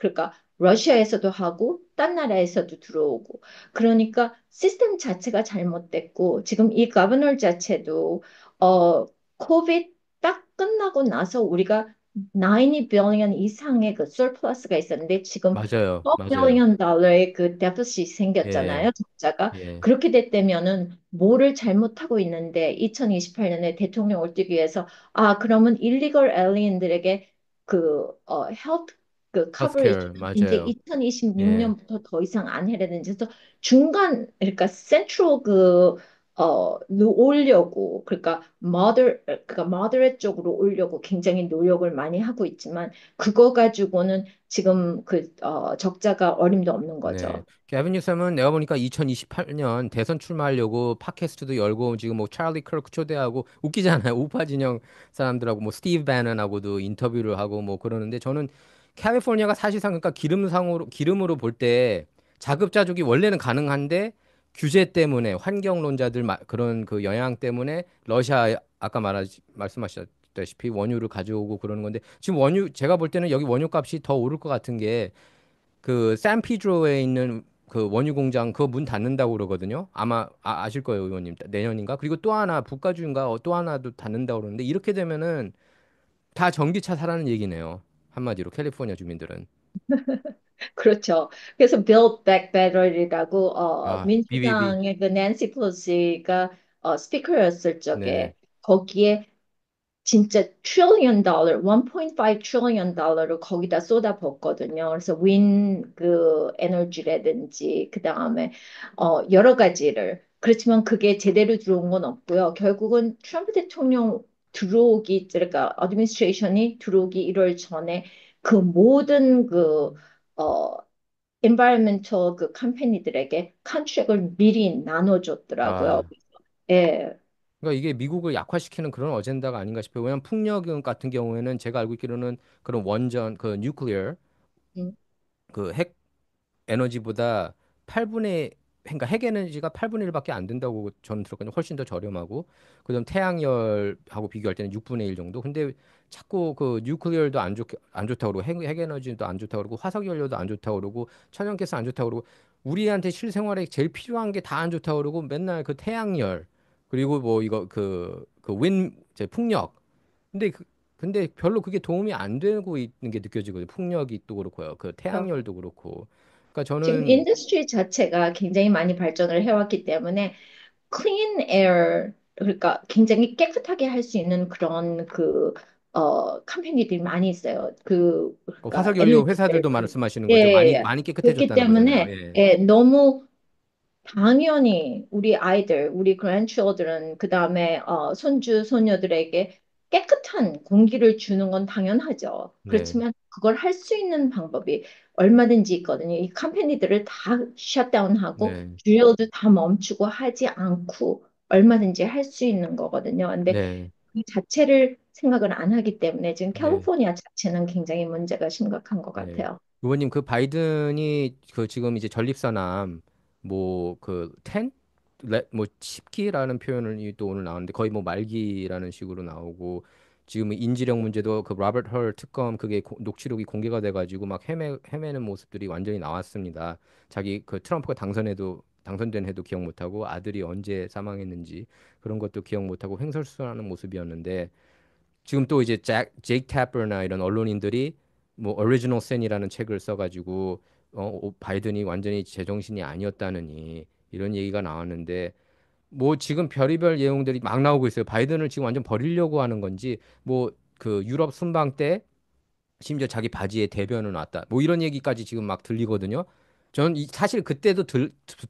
그러니까 러시아에서도 하고 딴 나라에서도 들어오고 그러니까 시스템 자체가 잘못됐고 지금 이 거버너 자체도 코비드 딱 끝나고 나서 우리가 90 빌리언 이상의 그 surplus가 있었는데 지금 맞아요. 4 맞아요. 빌리언 달러의 그 데피시트 예. 생겼잖아요. 적자가 예. 그렇게 됐다면은 뭐를 잘못하고 있는데 2028년에 대통령을 뛰기 위해서 그러면 일리걸 엘리언들에게 헬프 그 헬스케어 커버리지를 이제 맞아요. 예. 2026년부터 더 이상 안 해야 되는지 그래서 중간 그러니까 센트럴 올려고 그러니까 머더렛 쪽으로 올려고 굉장히 노력을 많이 하고 있지만 그거 가지고는 지금 적자가 어림도 없는 네. 거죠. 게빈 뉴섬은 내가 보니까 2028년 대선 출마하려고 팟캐스트도 열고 지금 뭐 찰리 크루크 초대하고 웃기잖아요. 우파 진영 사람들하고 뭐 스티브 배넌하고도 인터뷰를 하고 뭐 그러는데 저는 캘리포니아가 사실상 그러니까 기름으로 볼 때 자급자족이 원래는 가능한데 규제 때문에 환경론자들 그런 그 영향 때문에 러시아 아까 말씀하셨다시피 원유를 가져오고 그러는 건데 지금 원유 제가 볼 때는 여기 원유 값이 더 오를 것 같은 게 그 샌피드로에 있는 그 원유 공장 그거 문 닫는다고 그러거든요. 아마 아실 거예요, 의원님. 내년인가? 그리고 또 하나 북가주인가 또 하나도 닫는다고 그러는데 이렇게 되면은 다 전기차 사라는 얘기네요. 한마디로 캘리포니아 주민들은. 그렇죠. 그래서 Build Back Better이라고 BBB. 민주당의 그 낸시 펠로시가 스피커였을 적에 네네. 거기에 진짜 트릴리언 달러, 1.5 트릴리언 달러를 거기다 쏟아붓거든요. 그래서 윈 그 에너지라든지 그 다음에 여러 가지를 그렇지만 그게 제대로 들어온 건 없고요. 결국은 트럼프 대통령 들어오기 그러니까 어드미니스트레이션이 들어오기 1월 전에 그 모든 어, environmental 그 컴퍼니들에게 컨트랙을 미리 나눠줬더라고요. 아, 예. 그러니까 이게 미국을 약화시키는 그런 어젠다가 아닌가 싶어요. 왜냐면 풍력 같은 경우에는 제가 알고 있기로는 그런 원전, 그 뉴클리어, 음, 그 핵 에너지보다 8분의 그러니까 핵 에너지가 8분의 1밖에 안 된다고 저는 들었거든요. 훨씬 더 저렴하고. 그다음 태양열하고 비교할 때는 6분의 1 정도. 근데 자꾸 그 뉴클리어도 안 좋다고 그러고 핵 에너지도 안 좋다고 그러고 화석 연료도 안 좋다고 그러고 천연가스 안 좋다고 그러고 우리한테 실생활에 제일 필요한 게 다 안 좋다고 그러고 맨날 그 태양열 그리고 뭐 이거 제 풍력. 근데 근데 별로 그게 도움이 안 되고 있는 게 느껴지거든요. 풍력이 또 그렇고요. 그 태양열도 그렇고. 그러니까 지금 저는 인더스트리 자체가 굉장히 많이 발전을 해왔기 때문에 클린 에어 그러니까 굉장히 깨끗하게 할 수 있는 그런 컴퍼니들이 많이 있어요. 그 그러니까 화석연료 에너지를 회사들도 말씀하시는 예, 거죠. 예, 많이 예. 많이 그렇기 깨끗해졌다는 거잖아요. 때문에 예. 너무 당연히 우리 아이들, 우리 grandchildren, 그 다음에 손주, 손녀들에게 깨끗한 공기를 주는 건 당연하죠. 네. 그렇지만 그걸 할 수 있는 방법이 얼마든지 있거든요. 이 컴퍼니들을 다 셧다운하고 네. 주요도 다 멈추고 하지 않고 얼마든지 할 수 있는 거거든요. 근데 네. 그 자체를 생각을 안 하기 때문에 지금 네. 캘리포니아 자체는 굉장히 문제가 심각한 것 네. 같아요. 의원님 그 바이든이 그 지금 이제 전립선암 뭐그 뭐 10기라는 표현이 또 오늘 나오는데 거의 뭐 말기라는 식으로 나오고 지금 인지령 문제도 그 로버트 헐 특검 그게 녹취록이 공개가 돼가지고 막 헤매는 모습들이 완전히 나왔습니다. 자기 그 트럼프가 당선된 해도 기억 못하고 아들이 언제 사망했는지 그런 것도 기억 못하고 횡설수설하는 모습이었는데 지금 또 이제 제이크 태퍼나 이런 언론인들이 뭐 오리지널 센이라는 책을 써가지고 바이든이 완전히 제정신이 아니었다느니 이런 얘기가 나왔는데 뭐 지금 별의별 내용들이 막 나오고 있어요. 바이든을 지금 완전 버리려고 하는 건지 뭐 그 유럽 순방 때 심지어 자기 바지에 대변을 놨다. 뭐 이런 얘기까지 지금 막 들리거든요. 저는 사실 그때도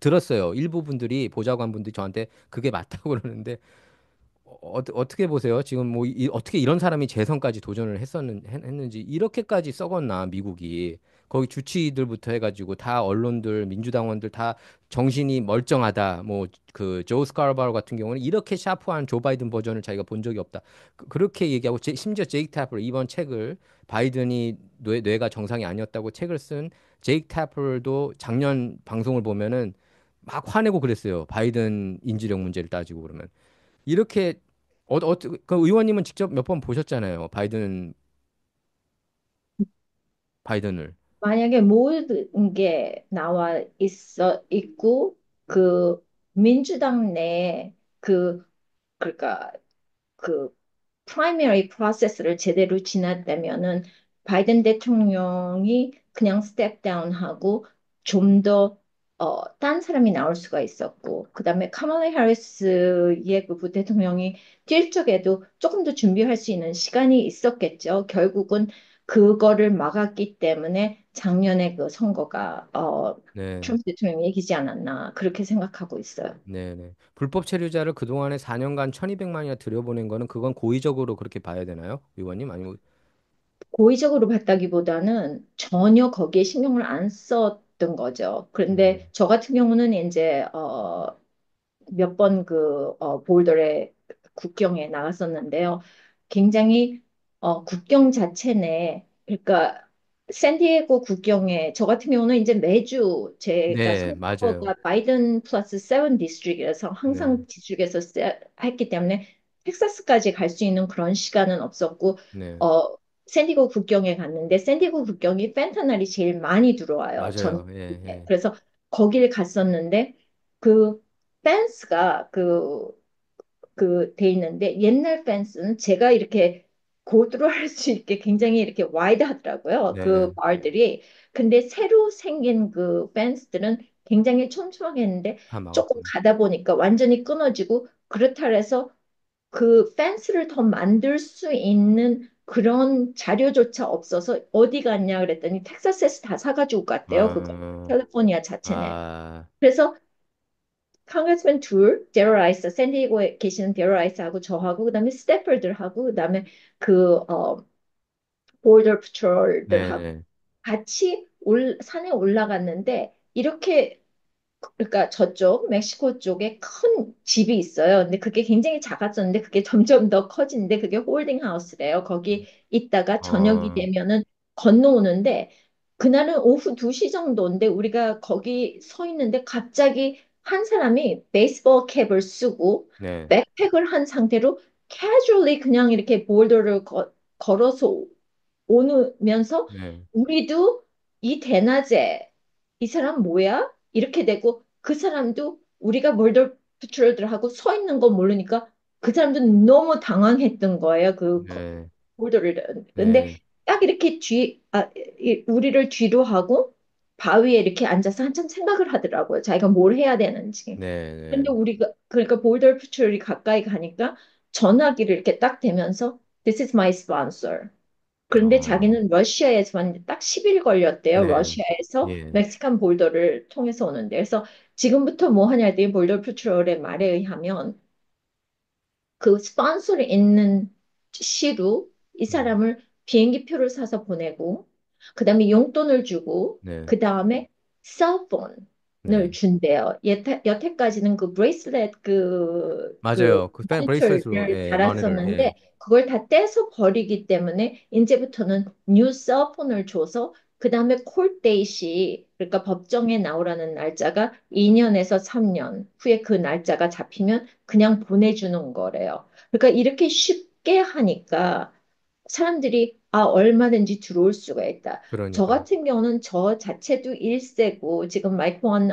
들었어요. 일부 분들이 보좌관분들이 저한테 그게 맞다고 그러는데 어떻게 보세요? 지금 뭐 어떻게 이런 사람이 재선까지 도전을 했는지 이렇게까지 썩었나 미국이 거기 주치의들부터 해가지고 다 언론들, 민주당원들 다 정신이 멀쩡하다. 뭐 그 조 스카르바로 같은 경우는 이렇게 샤프한 조 바이든 버전을 자기가 본 적이 없다. 그렇게 얘기하고 심지어 제이크 타플 이번 책을 바이든이 뇌가 정상이 아니었다고 책을 쓴 제이크 타플도 작년 방송을 보면은 막 화내고 그랬어요. 바이든 인지력 문제를 따지고 그러면 이렇게 그 의원님은 직접 몇 번 보셨잖아요. 바이든을. 만약에 모든 게 나와 있고, 그 민주당 내에 그러니까 그 프라이머리 프로세스를 제대로 지났다면은 바이든 대통령이 그냥 스텝 다운하고 좀 더 딴 사람이 나올 수가 있었고 그다음에 카멀라 해리스의 그 부대통령이 뛸 적에도 조금 더 준비할 수 있는 시간이 있었겠죠. 결국은 그거를 막았기 때문에 작년에 그 선거가 네. 트럼프 대통령이 이기지 않았나 그렇게 생각하고 있어요. 네네. 불법 체류자를 그동안에 4년간 1200만이나 들여보낸 거는 그건 고의적으로 그렇게 봐야 되나요? 의원님? 아니면, 고의적으로 봤다기보다는 전혀 거기에 신경을 안 썼던 거죠. 그런데 음. 저 같은 경우는 이제 몇 번 볼더의 국경에 나갔었는데요. 굉장히 국경 자체 내 그러니까 샌디에고 국경에 저 같은 경우는 이제 매주 제가 네, 맞아요. 선거가 바이든 플러스 세븐 디스트릭이라서 네, 항상 디스트릭에서 했기 때문에 텍사스까지 갈 수 있는 그런 시간은 없었고 네, 어 샌디에고 국경에 갔는데 샌디에고 국경이 펜타날이 제일 많이 들어와요. 전 맞아요. 예, 예. 그래서 거기를 갔었는데 그 펜스가 돼 있는데 옛날 펜스는 제가 이렇게 고드로 할 수 있게 굉장히 이렇게 와이드 하더라고요. 네, 그 바들이. 근데 새로 생긴 그 펜스들은 굉장히 촘촘하게 했는데 다 조금 막았구나. 가다 보니까 완전히 끊어지고 그렇다 해서 그 펜스를 더 만들 수 있는 그런 자료조차 없어서 어디 갔냐 그랬더니 텍사스에서 다 사가지고 갔대요. 그거 아, 캘리포니아 자체네. 아, 그래서 컨그레스맨 둘, 데럴 라이스, 샌디에고에 계시는 데럴 라이스하고 저하고 그다음에 스태퍼들하고 그다음에 그 보더 패트롤들하고 네네. 같이 산에 올라갔는데 이렇게 그러니까 저쪽 멕시코 쪽에 큰 집이 있어요. 근데 그게 굉장히 작았었는데 그게 점점 더 커지는데 그게 홀딩 하우스래요. 거기 있다가 저녁이 어, 되면은 건너오는데 그날은 오후 2시 정도인데 우리가 거기 서 있는데 갑자기 한 사람이 베이스볼 캡을 쓰고 네, 백팩을 한 상태로 casually 그냥 이렇게 볼더를 걸어서 오면서 네, 우리도 이 대낮에 이 사람 뭐야? 이렇게 되고 그 사람도 우리가 몰더 패트롤들하고 서 있는 거 모르니까 그 사람도 너무 당황했던 거예요. 네, 몰더를. 근데 네, 딱 이렇게 우리를 뒤로 하고 바위에 이렇게 앉아서 한참 생각을 하더라고요. 자기가 뭘 해야 되는지. 네, 근데 네. 우리가 그러니까 볼더 패트롤이 가까이 가니까 전화기를 이렇게 딱 대면서 This is my sponsor. 그런데 어, 자기는 러시아에서 왔는데 딱 10일 걸렸대요. 네, 러시아에서 예, 멕시칸 볼더를 통해서 오는데. 그래서 지금부터 뭐 하냐 했더니 볼더 패트롤의 말에 의하면 그 스폰서를 있는 시로 이 음, 사람을 비행기 표를 사서 보내고 그다음에 용돈을 주고 네, 그다음에 셀폰을 네. 준대요. 여태까지는 그 브레이슬렛 그 맞아요. 그 팬 브레이스렛으로, 모니터를 예, 머니를, 예, 달았었는데 그걸 다 떼서 버리기 때문에 이제부터는 뉴 셀폰을 줘서 그다음에 콜데이시 그러니까 법정에 나오라는 날짜가 2년에서 3년 후에 그 날짜가 잡히면 그냥 보내주는 거래요. 그러니까 이렇게 쉽게 하니까 사람들이 얼마든지 들어올 수가 있다. 저 그러니까요. 같은 경우는 저 자체도 일세고 지금 마이크 원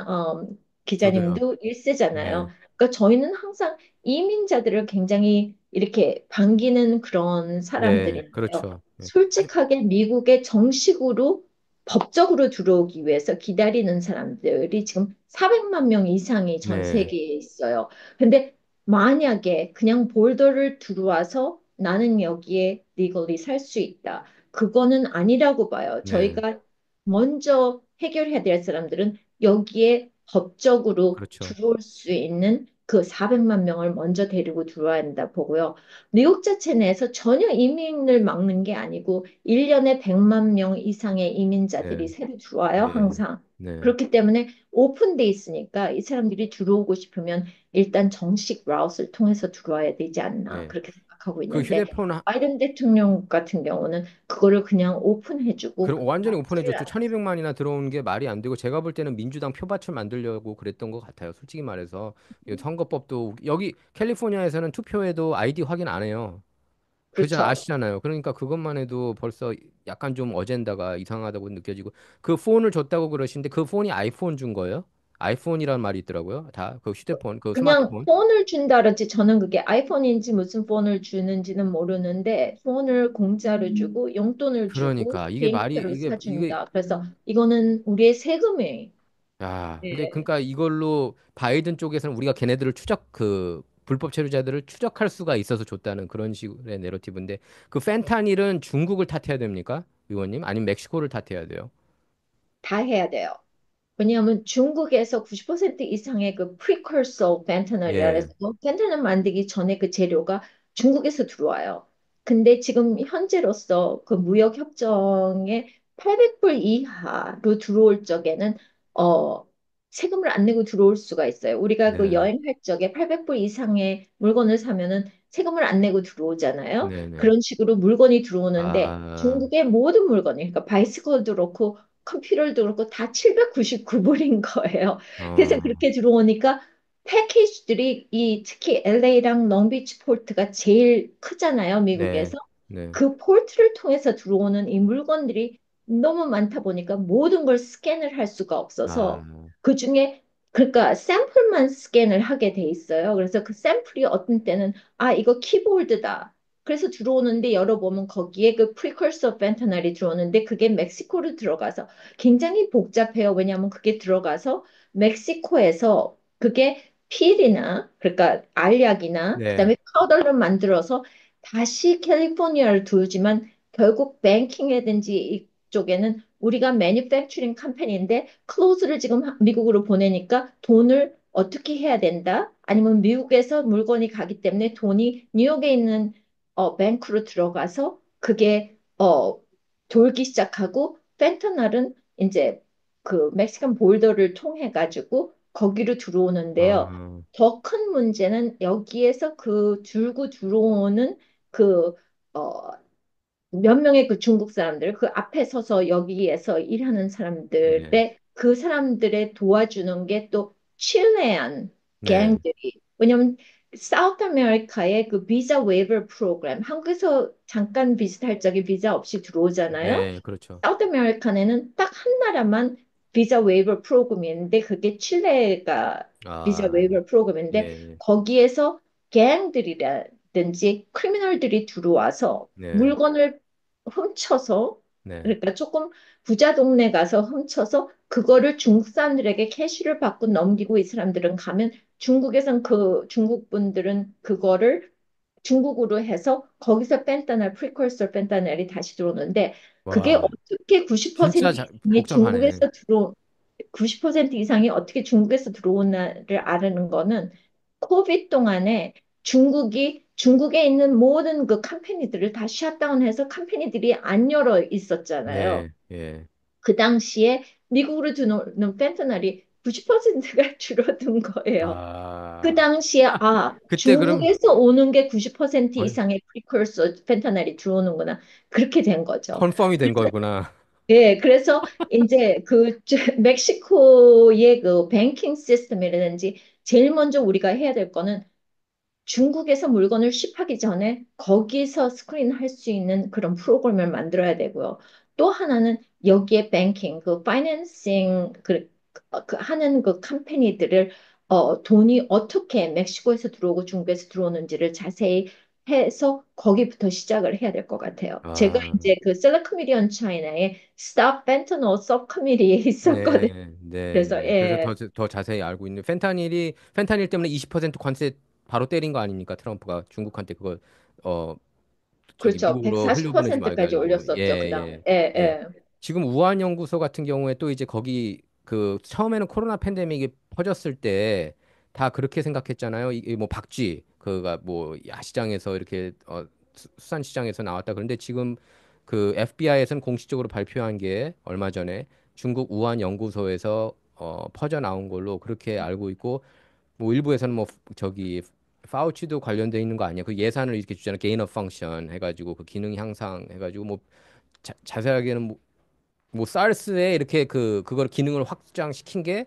저도요. 기자님도 일세잖아요. 네, 그러니까 저희는 항상 이민자들을 굉장히 이렇게 반기는 그런 네, 사람들인데요. 그렇죠. 예. 솔직하게 미국에 정식으로 법적으로 들어오기 위해서 기다리는 사람들이 지금 400만 명 이상이 전 네, 세계에 있어요. 근데 만약에 그냥 볼더를 들어와서 나는 여기에 legally 살 수 있다. 그거는 아니라고 봐요. 네, 저희가 먼저 해결해야 될 사람들은 여기에 법적으로 그렇죠. 들어올 수 있는 그 400만 명을 먼저 데리고 들어와야 한다 보고요. 미국 자체 내에서 전혀 이민을 막는 게 아니고 1년에 100만 명 이상의 이민자들이 네, 새로 들어와요, 네, 항상. 네, 그렇기 때문에 오픈돼 있으니까 이 사람들이 들어오고 싶으면 일단 정식 라웃을 통해서 들어와야 되지 않나 네. 그렇게 생각하고 그 있는데 휴대폰 바이든 대통령 같은 경우는 그거를 그냥 오픈해주고 그럼 완전히 막지를 오픈해줬죠. 않았어요. 1200만이나 들어오는 게 말이 안 되고 제가 볼 때는 민주당 표밭을 만들려고 그랬던 것 같아요. 솔직히 말해서 이 선거법도 여기 캘리포니아에서는 투표에도 아이디 확인 안 해요. 그저 그렇죠. 아시잖아요. 그러니까 그것만 해도 벌써 약간 좀 어젠다가 이상하다고 느껴지고 그 폰을 줬다고 그러시는데 그 폰이 아이폰 준 거예요? 아이폰이라는 말이 있더라고요. 다 그 휴대폰, 그 그냥 스마트폰. 폰을 준다 그러지 저는 그게 아이폰인지 무슨 폰을 주는지는 모르는데 폰을 공짜로 주고 용돈을 주고 그러니까 이게 말이 비행기표를 이게 사준다. 그래서 이거는 우리의 세금이 야, 근데 예, 그러니까 이걸로 바이든 쪽에서는 우리가 걔네들을 추적 그 불법 체류자들을 추적할 수가 있어서 줬다는 그런 식의 내러티브인데 그 펜타닐은 중국을 탓해야 됩니까? 의원님? 아니면 멕시코를 탓해야 돼요? 다 해야 돼요. 왜냐하면 중국에서 90% 이상의 그 프리커서 펜타닐이라 예. 해서 펜타닐 만들기 전에 그 재료가 중국에서 들어와요. 근데 지금 현재로서 그 무역 협정에 800불 이하로 들어올 적에는 어 세금을 안 내고 들어올 수가 있어요. 우리가 그 네. 여행할 적에 800불 이상의 물건을 사면은 세금을 안 내고 들어오잖아요. 네네. 그런 식으로 물건이 들어오는데 아, 중국의 모든 물건이 그러니까 바이스클도 그렇고 컴퓨터도 그렇고 다 799불인 거예요. 그래서 어, 그렇게 들어오니까 패키지들이 이 특히 LA랑 롱비치 포트가 제일 크잖아요, 네. 미국에서. 네. 그 포트를 통해서 들어오는 이 물건들이 너무 많다 보니까 모든 걸 스캔을 할 수가 없어서 아, 그중에 그러니까 샘플만 스캔을 하게 돼 있어요. 그래서 그 샘플이 어떤 때는 아, 이거 키보드다. 그래서 들어오는데 열어보면 거기에 그 프리커서 펜타날이 들어오는데 그게 멕시코로 들어가서 굉장히 복잡해요. 왜냐하면 그게 들어가서 멕시코에서 그게 필이나 그러니까 알약이나 네. 그다음에 파우더를 만들어서 다시 캘리포니아를 들어오지만 결국 뱅킹이라든지 이쪽에는 우리가 매니팩처링 컴퍼니인데 클로즈를 지금 미국으로 보내니까 돈을 어떻게 해야 된다? 아니면 미국에서 물건이 가기 때문에 돈이 뉴욕에 있는 뱅크로 들어가서 그게 돌기 시작하고 펜터날은 이제 그 멕시칸 볼더를 통해 가지고 거기로 들어오는데요. 아, 더 큰 문제는 여기에서 그 들고 들어오는 그 몇 명의 그 중국 사람들, 그 앞에 서서 여기에서 일하는 네. 사람들의 그 사람들의 도와주는 게 또 칠레안 네. 갱들이 왜냐면 사우스 아메리카의 그 비자 웨이버 프로그램 한국에서 잠깐 비슷할 적에 비자 없이 들어오잖아요. 네, 그렇죠. 사우스 아메리카에는 딱 한 나라만 비자 웨이버 프로그램이 있는데 그게 칠레가 비자 아, 웨이버 프로그램인데 예. 거기에서 갱들이라든지 크리미널들이 들어와서 네. 물건을 훔쳐서 네. 그러니까 조금 부자 동네 가서 훔쳐서 그거를 중국 사람들에게 캐시를 받고 넘기고 이 사람들은 가면 중국에선 그 중국 분들은 그거를 중국으로 해서 거기서 펜타날, 프리커서 펜타날이 다시 들어오는데 그게 와, 어떻게 90% 진짜 이상이 복잡하네. 중국에서 90% 이상이 어떻게 중국에서 들어오나를 아는 거는 코비드 동안에 중국에 있는 모든 그 컴퍼니들을 다 셧다운해서 컴퍼니들이 안 열어 있었잖아요. 네. 예. 그 당시에 미국으로 들어오는 펜타날이 90%가 줄어든 거예요. 그 아, 당시에 아 그때 그럼 중국에서 오는 게 90% 거의 이상의 프리커서 펜타날이 들어오는구나 그렇게 된 거죠. 컨펌이 된 거구나. 예, 그래서 이제 그 멕시코의 그 뱅킹 시스템이라든지 제일 먼저 우리가 해야 될 거는 중국에서 물건을 쉽하기 전에 거기서 스크린할 수 있는 그런 프로그램을 만들어야 되고요. 또 하나는 여기에 뱅킹, 그 파이낸싱 그 하는 그 컴퍼니들을 돈이 어떻게 멕시코에서 들어오고 중국에서 들어오는지를 자세히 해서 거기부터 시작을 해야 될 것 같아요. 제가 아, 이제 그 셀레크미디언 차이나의 Stop Fentanyl 서브커미티에 있었거든요. 네, 네, 그래서 네. 그래서 예, 더 자세히 알고 있는 펜타닐 때문에 20% 관세 바로 때린 거 아닙니까? 트럼프가 중국한테 그거 어 저기 그렇죠. 미국으로 흘려보내지 말게 140%까지 하려고. 예, 올렸었죠. 그 다음에. 예, 예, 예. 예. 지금 우한 연구소 같은 경우에 또 이제 거기 그 처음에는 코로나 팬데믹이 퍼졌을 때 다 그렇게 생각했잖아요. 이게 뭐 박쥐 그가 뭐 야시장에서 이렇게 수산시장에서 나왔다. 그런데 지금 그 FBI에서는 공식적으로 발표한 게 얼마 전에 중국 우한 연구소에서 퍼져 나온 걸로 그렇게 알고 있고 뭐 일부에서는 뭐 저기 파우치도 관련돼 있는 거 아니야? 그 예산을 이렇게 주잖아. 게인 오브 펑션 해가지고 그 기능 향상 해가지고 뭐 자세하게는 뭐 사르스에 이렇게 그걸 기능을 확장시킨 게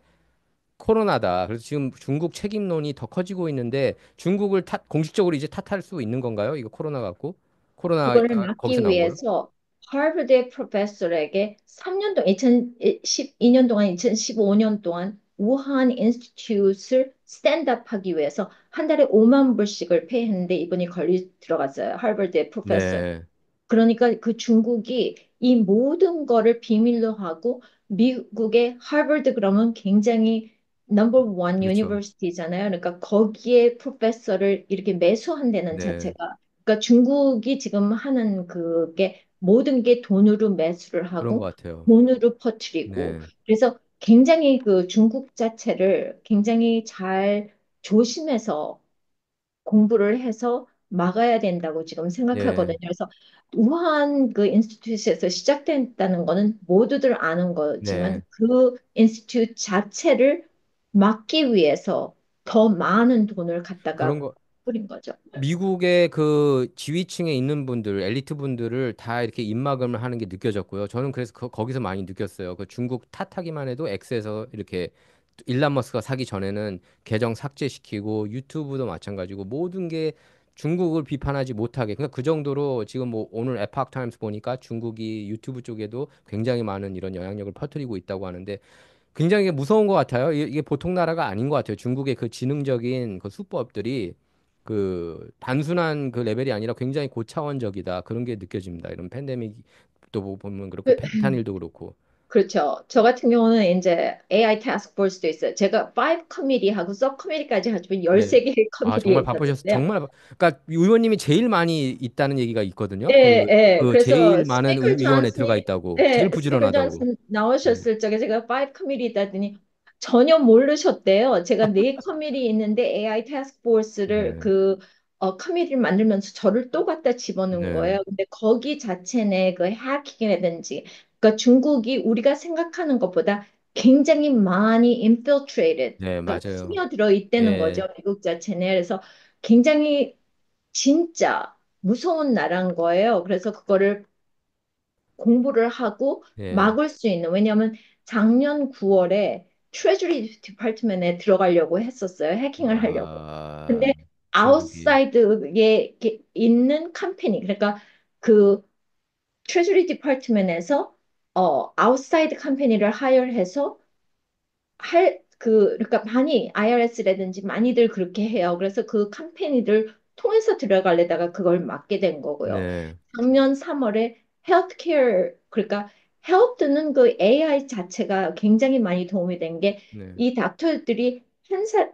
코로나다. 그래서 지금 중국 책임론이 더 커지고 있는데 중국을 공식적으로 이제 탓할 수 있는 건가요? 이거 코로나 갖고? 코로나가 그거를 거기서 막기 나온 걸로? 위해서 하버드의 프로페서에게 3년 동안 2012년 동안 2015년 동안 우한 인스티튜트를 스탠드업하기 위해서 한 달에 5만 불씩을 페이했는데 이분이 걸리 들어갔어요. 하버드의 프로페서. 네, 그러니까 그 중국이 이 모든 거를 비밀로 하고 미국의 하버드 그러면 굉장히 넘버 원 그렇죠. 유니버시티잖아요. 그러니까 거기에 프로페서를 이렇게 매수한다는 네, 자체가 그러니까 중국이 지금 하는 그게 모든 게 돈으로 매수를 그런 것 하고 같아요. 돈으로 퍼뜨리고 네, 그래서 굉장히 그 중국 자체를 굉장히 잘 조심해서 공부를 해서 막아야 된다고 지금 네, 생각하거든요. 그래서 우한 그 인스티튜트에서 시작됐다는 거는 모두들 아는 거지만 네. 그 인스티튜트 자체를 막기 위해서 더 많은 돈을 그런 갖다가 거 뿌린 거죠. 미국의 그 지위층에 있는 분들, 엘리트 분들을 다 이렇게 입막음을 하는 게 느껴졌고요. 저는 그래서 거기서 많이 느꼈어요. 그 중국 탓하기만 해도 X에서 이렇게 일란 머스크가 사기 전에는 계정 삭제시키고 유튜브도 마찬가지고 모든 게 중국을 비판하지 못하게. 그러니까 그 정도로 지금 뭐 오늘 에poch 타임스 보니까 중국이 유튜브 쪽에도 굉장히 많은 이런 영향력을 퍼뜨리고 있다고 하는데 굉장히 무서운 것 같아요. 이게 보통 나라가 아닌 것 같아요. 중국의 그 지능적인 그 수법들이 그 단순한 그 레벨이 아니라 굉장히 고차원적이다. 그런 게 느껴집니다. 이런 팬데믹도 보면 그렇고 그, 펜타닐도 그렇고. 그렇죠. 저 같은 경우는 이제 AI 타스크 포스도 있어요. 제가 5 커미디하고 서브 커미디까지 하시면 네. 13개의 아, 커미디에 정말 바쁘셨어. 있거든요. 그러니까 의원님이 제일 많이 있다는 얘기가 있거든요. 예, 예. 그 그래서 제일 많은 스피커 의원에 들어가 존슨이, 있다고. 제일 예, 스피커 부지런하다고. 존슨 네. 나오셨을 적에 제가 5 커미디 있다더니 전혀 모르셨대요. 제가 4 커미디 있는데 AI 타스크 포스를 네. 그 커미디를 만들면서 저를 또 갖다 집어넣은 네. 거예요. 근데 거기 자체 내 그 해킹이라든지, 그러니까 중국이 우리가 생각하는 것보다 굉장히 많이 infiltrated, 네, 그러니까 맞아요. 스며들어 있다는 거죠. 예. 미국 자체는. 그래서 굉장히 진짜 무서운 나라인 거예요. 그래서 그거를 공부를 하고 예. 막을 수 있는, 왜냐하면 작년 9월에 트레저리 디파트먼트에 들어가려고 했었어요. 해킹을 하려고. 아, 근데 중국이 아웃사이드에 있는 컴퍼니, 그러니까 그 트레저리 디파트먼트에서 아웃사이드 컴퍼니를 하여해서 그러니까 많이 IRS라든지 많이들 그렇게 해요. 그래서 그 캠페인들 통해서 들어가려다가 그걸 막게 된 거고요. 네. 작년 3월에 헬스케어, 그러니까 헬스는 그 AI 자체가 굉장히 많이 도움이 된 게 네. 이 닥터들이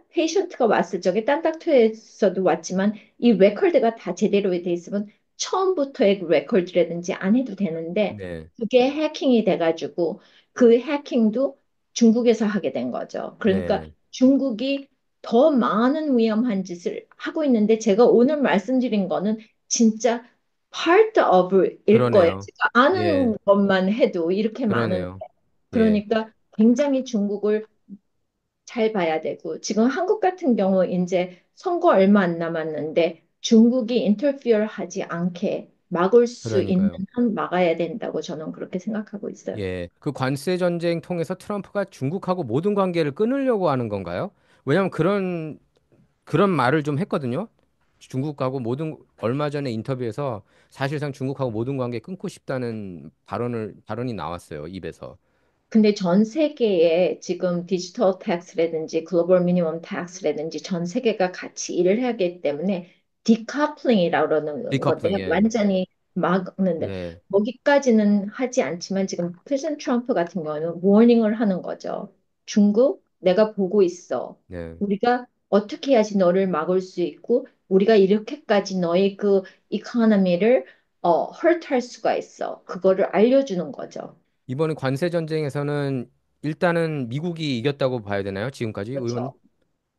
페이션트가 왔을 적에 딴 닥터에서도 왔지만 이 레코드가 다 제대로 돼 있으면 처음부터의 그 레코드라든지 안 해도 되는데 네. 그게 해킹이 돼가지고 그 해킹도 중국에서 하게 된 거죠. 그러니까 네. 중국이 더 많은 위험한 짓을 하고 있는데 제가 오늘 말씀드린 거는 진짜 part of일 거예요. 그러네요. 제가 예. 아는 것만 해도 이렇게 많은데 그러네요. 예. 그러니까 굉장히 중국을 잘 봐야 되고 지금 한국 같은 경우 이제 선거 얼마 안 남았는데 중국이 인터피어 하지 않게 막을 수 있는 그러니까요. 한 막아야 된다고 저는 그렇게 생각하고 있어요. 예. 그 관세 전쟁 통해서 트럼프가 중국하고 모든 관계를 끊으려고 하는 건가요? 왜냐하면 그런 말을 좀 했거든요. 중국하고 모든 얼마 전에 인터뷰에서 사실상 중국하고 모든 관계 끊고 싶다는 발언이 나왔어요. 입에서. 근데 전 세계에 지금 디지털 텍스라든지 글로벌 미니멈 텍스라든지 전 세계가 같이 일을 해야 하기 때문에 디커플링이라고 그러는 건데요. 디커플링. 예. 완전히 막는데 네. 거기까지는 하지 않지만 지금 프레sident 트럼프 같은 경우는 워닝을 하는 거죠. 중국, 내가 보고 있어. 네. 우리가 어떻게 해야지 너를 막을 수 있고 우리가 이렇게까지 너의 그 이코노미를 헐트할 수가 있어. 그거를 알려주는 거죠. 이번 관세 전쟁에서는 일단은 미국이 이겼다고 봐야 되나요? 지금까지 의원? 그렇죠.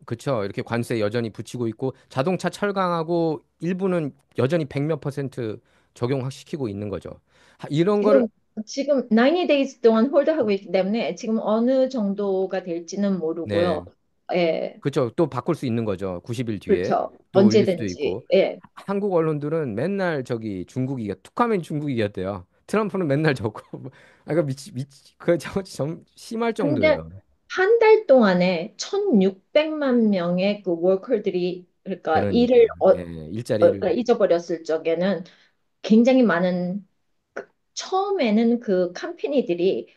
그쵸. 이렇게 관세 여전히 붙이고 있고 자동차 철강하고 일부는 여전히 100몇 퍼센트 적용시키고 있는 거죠. 이런 거를 지금 지금 90 days 동안 홀드하고 있기 때문에 지금 어느 정도가 될지는 모르고요. 네. 예, 그쵸. 또 바꿀 수 있는 거죠. 90일 뒤에 그렇죠. 또 올릴 수도 언제든지. 있고. 예. 한국 언론들은 맨날 저기 중국 이겨 툭하면 중국 이겼대요. 트럼프는 맨날 졌고. 아, 그 좀 심할 근데 정도예요. 한 달 동안에 1,600만 명의 그 워커들이 그러니까 일을 그러니까 예, 일자리를 그러니까 잊어버렸을 적에는 굉장히 많은 처음에는 그 컴퍼니들이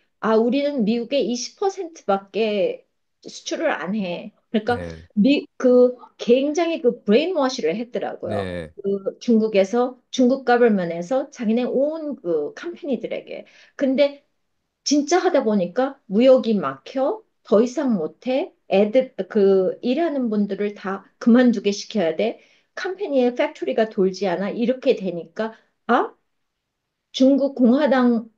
우리는 미국의 20%밖에 수출을 안 해. 그러니까 네. 그 굉장히 그 브레인워시를 했더라고요. 네. 그 중국 가버먼에서 자기네 온 그 컴퍼니들에게. 근데 진짜 하다 보니까 무역이 막혀 더 이상 못해. 애들 그 일하는 분들을 다 그만두게 시켜야 돼. 컴퍼니의 팩토리가 돌지 않아. 이렇게 되니까 아 중국 공화당,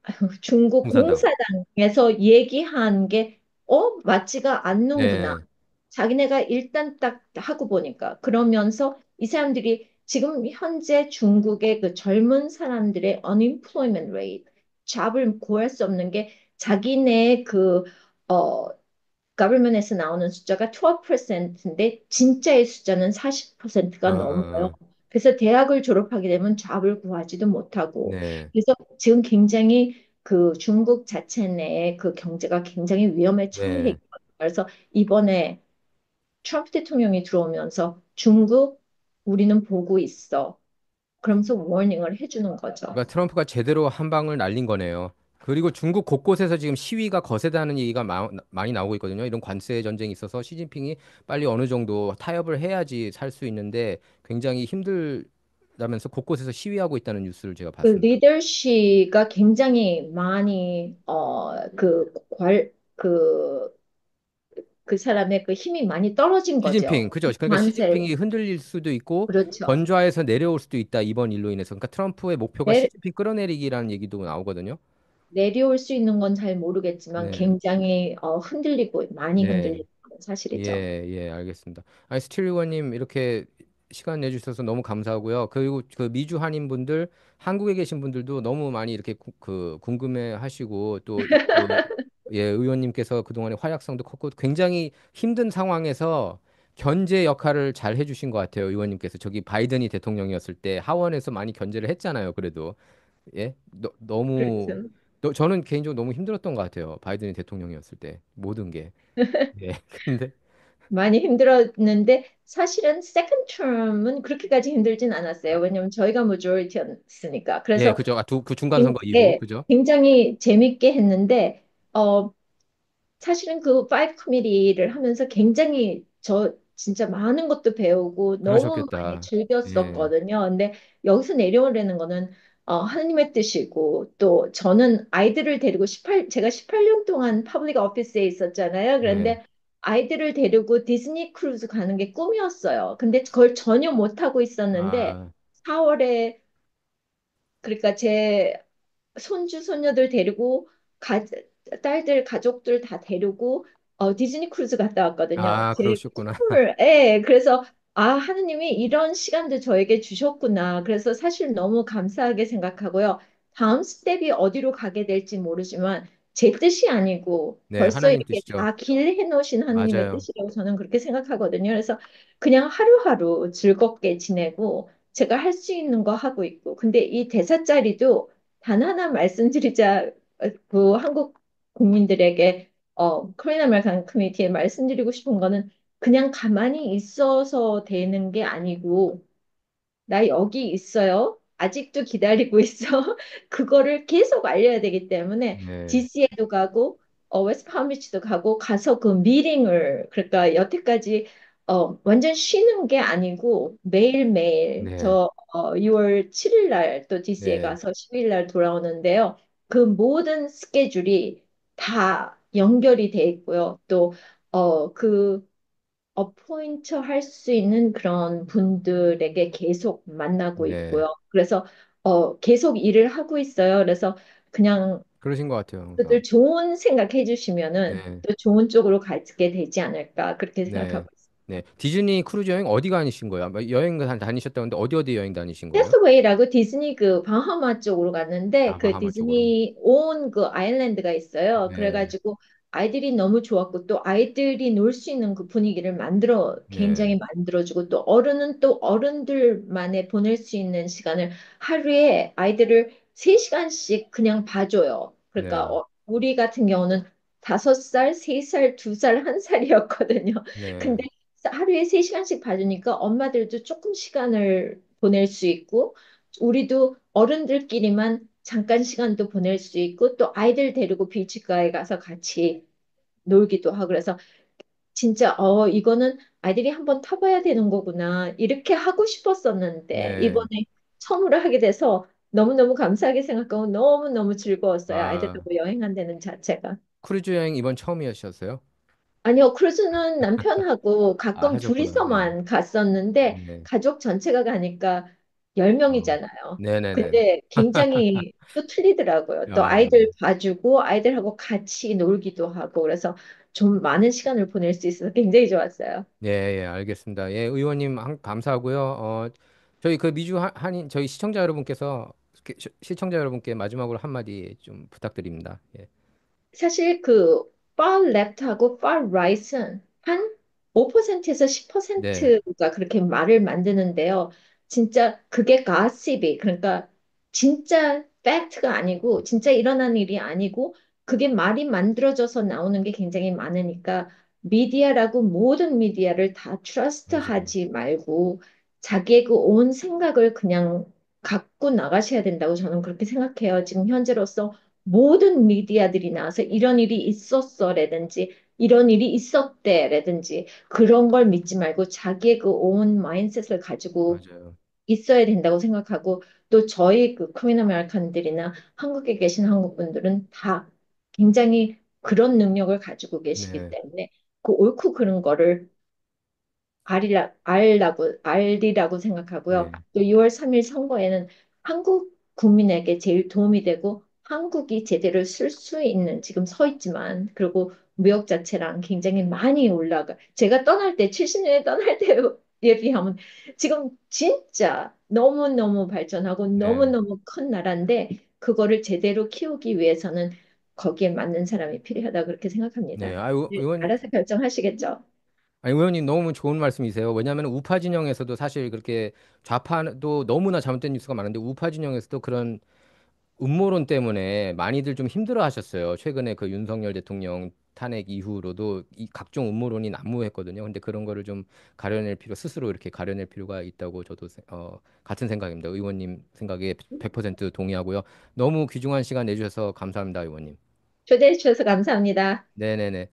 중국 공산당. 공사당에서 얘기한 게, 맞지가 않는구나. 네. 자기네가 일단 딱 하고 보니까. 그러면서 이 사람들이 지금 현재 중국의 그 젊은 사람들의 unemployment rate, 잡을 구할 수 없는 게 자기네 어, government에서 나오는 숫자가 12%인데 진짜의 숫자는 40%가 넘어요. 아, 그래서 대학을 졸업하게 되면 잡을 구하지도 못하고 네. 그래서 지금 굉장히 그 중국 자체 내에 그 경제가 굉장히 위험에 처해 네. 있거든요. 그래서 이번에 트럼프 대통령이 들어오면서 중국 우리는 보고 있어. 그러면서 워닝을 해주는 거죠. 그러니까 트럼프가 제대로 한 방을 날린 거네요. 그리고 중국 곳곳에서 지금 시위가 거세다는 얘기가 많이 나오고 있거든요. 이런 관세 전쟁이 있어서 시진핑이 빨리 어느 정도 타협을 해야지 살 수 있는데 굉장히 힘들다면서 곳곳에서 시위하고 있다는 뉴스를 제가 그 봤습니다. 리더십가 굉장히 많이 그 사람의 그 힘이 많이 떨어진 거죠. 시진핑, 그죠? 그러니까 관세, 시진핑이 흔들릴 수도 있고 그렇죠. 건좌에서 내려올 수도 있다, 이번 일로 인해서. 그러니까 트럼프의 목표가 내, 시진핑 끌어내리기라는 얘기도 나오거든요. 내려올 수 있는 건 잘 모르겠지만 네. 굉장히 흔들리고 많이 네. 흔들리는 건 사실이죠. 예, 예, 알겠습니다. 아니, 스틸리원님 이렇게 시간 내주셔서 너무 감사하고요. 그리고 그 미주 한인분들, 한국에 계신 분들도 너무 많이 이렇게 궁금해 하시고 또 그, 예, 의원님께서 그동안의 활약성도 컸고 굉장히 힘든 상황에서 견제 역할을 잘 해주신 것 같아요. 의원님께서 저기 바이든이 대통령이었을 때 하원에서 많이 견제를 했잖아요. 그래도 예, 너무 그렇죠. 저는 개인적으로 너무 힘들었던 것 같아요. 바이든이 대통령이었을 때 모든 게. 예, 근데 많이 힘들었는데 사실은 세컨드 term은 그렇게까지 힘들진 않았어요. 왜냐면 저희가 majority였으니까. 예, 그래서 그죠. 그 중간 선거 이후, 예, 그죠? 굉장히 재밌게 했는데 어, 사실은 그 파이브 커미디를 하면서 굉장히 저 진짜 많은 것도 배우고 너무 많이 그러셨겠다. 예, 즐겼었거든요. 근데 여기서 내려오려는 거는 하나님의 뜻이고 또 저는 아이들을 데리고 제가 18년 동안 퍼블릭 오피스에 있었잖아요. 네. 그런데 아이들을 데리고 디즈니 크루즈 가는 게 꿈이었어요. 근데 그걸 전혀 못하고 있었는데 아, 4월에 그러니까 제 손주, 손녀들 데리고 가, 딸들, 가족들 다 데리고 디즈니 크루즈 갔다 왔거든요. 제 그러셨구나. 꿈을, 예, 그래서 하느님이 이런 시간도 저에게 주셨구나. 그래서 사실 너무 감사하게 생각하고요. 다음 스텝이 어디로 가게 될지 모르지만 제 뜻이 아니고 네, 벌써 하나님 이렇게 뜻이죠. 다 길해 놓으신 하느님의 맞아요. 뜻이라고 저는 그렇게 생각하거든요. 그래서 그냥 하루하루 즐겁게 지내고 제가 할 수 있는 거 하고 있고. 근데 이 대사짜리도 단 하나 말씀드리자, 그 한국 국민들에게, 코리안 아메리칸 커뮤니티에 말씀드리고 싶은 거는 그냥 가만히 있어서 되는 게 아니고, 나 여기 있어요. 아직도 기다리고 있어. 그거를 계속 알려야 되기 때문에 네, DC에도 가고 웨스트팜비치도 가고 가서 그 미팅을 그러니까 여태까지 완전 쉬는 게 아니고 매일매일 네, 저 6월 7일 날 또 DC에 네, 가서 10일 날 돌아오는데요. 그 모든 스케줄이 다 연결이 돼 있고요. 또그 어포인트 할 수 있는 그런 분들에게 계속 만나고 네. 있고요. 그래서 계속 일을 하고 있어요. 그래서 그냥 그러신 것 같아요, 늘 항상. 좋은 생각해 주시면은 네, 또 좋은 쪽으로 가게 되지 않을까 그렇게 네, 생각하고 있습니다. 네. 디즈니 크루즈 여행 어디 가니신 거예요? 여행 다니셨다는데 어디 여행 다니신 거예요? 캐스웨이라고 디즈니 그 바하마 쪽으로 갔는데 아, 그 바하마 쪽으로. 디즈니 온 그 아일랜드가 있어요. 네. 그래가지고 아이들이 너무 좋았고 또 아이들이 놀 수 있는 그 분위기를 네. 굉장히 만들어주고 또 어른은 또 어른들만의 보낼 수 있는 시간을 하루에 아이들을 3시간씩 그냥 봐줘요. 그러니까 네. 우리 같은 경우는 5살, 3살, 2살, 1살이었거든요. 네. 근데 하루에 3시간씩 봐주니까 엄마들도 조금 시간을 보낼 수 있고, 우리도 어른들끼리만 잠깐 시간도 보낼 수 있고, 또 아이들 데리고 비치가에 가서 같이 놀기도 하고, 그래서 진짜, 이거는 아이들이 한번 타봐야 되는 거구나. 이렇게 하고 싶었었는데, 네. 이번에 처음으로 하게 돼서 너무너무 감사하게 생각하고 너무너무 즐거웠어요. 아, 아이들하고 여행한다는 자체가. 크루즈 여행 이번 처음이셨어요? 아니요, 크루즈는 남편하고 아, 가끔 하셨구나. 네. 둘이서만 갔었는데, 네. 가족 전체가 가니까 어. 10명이잖아요. 네네네. 근데 굉장히 또 틀리더라고요. 또 아, 아이들 봐주고, 아이들하고 같이 놀기도 하고, 그래서 좀 많은 시간을 보낼 수 있어서 굉장히 좋았어요. 예, 예, 알겠습니다. 예, 의원님 감사하고요. 저희 그 미주 한인 저희 시청자 여러분께서 시청자 여러분께 마지막으로 한마디 좀 부탁드립니다. 예. 사실 그 far left하고 far right은 한 5%에서 네. 10%가 그렇게 말을 만드는데요. 진짜 그게 가십이 그러니까 진짜 팩트가 아니고 진짜 일어난 일이 아니고 그게 말이 만들어져서 나오는 게 굉장히 많으니까 미디어라고 모든 미디어를 다 맞아요. 트러스트하지 말고 자기의 그 온 생각을 그냥 갖고 나가셔야 된다고 저는 그렇게 생각해요. 지금 현재로서 모든 미디어들이 나와서 이런 일이 있었어라든지 이런 일이 있었대라든지 그런 걸 믿지 말고 자기의 그 온 마인셋을 가지고 맞아요. 있어야 된다고 생각하고 또 저희 그 코리안 아메리칸들이나 한국에 계신 한국 분들은 다 굉장히 그런 능력을 가지고 계시기 네. 때문에 그 옳고 그른 거를 알리라고 생각하고요. 네. 또 6월 3일 선거에는 한국 국민에게 제일 도움이 되고 한국이 제대로 쓸 수 있는 지금 서 있지만 그리고 무역 자체랑 굉장히 많이 올라가. 제가 떠날 때 70년에 떠날 때에 비하면 지금 진짜 너무너무 발전하고 네. 너무너무 큰 나라인데 그거를 제대로 키우기 위해서는 거기에 맞는 사람이 필요하다 그렇게 네. 생각합니다. 네, 의원 알아서 결정하시겠죠? 의원님 너무 좋은 말씀이세요. 왜냐하면 우파 진영에서도 사실 그렇게 좌파도 너무나 잘못된 뉴스가 많은데 우파 진영에서도 그런 음모론 때문에 많이들 좀 힘들어 하셨어요. 최근에 그 윤석열 대통령 탄핵 이후로도 이 각종 음모론이 난무했거든요. 근데 그런 거를 좀 스스로 이렇게 가려낼 필요가 있다고 저도 같은 생각입니다. 의원님 생각에 100% 동의하고요. 너무 귀중한 시간 내주셔서 감사합니다, 의원님. 초대해 주셔서 감사합니다. 네네네.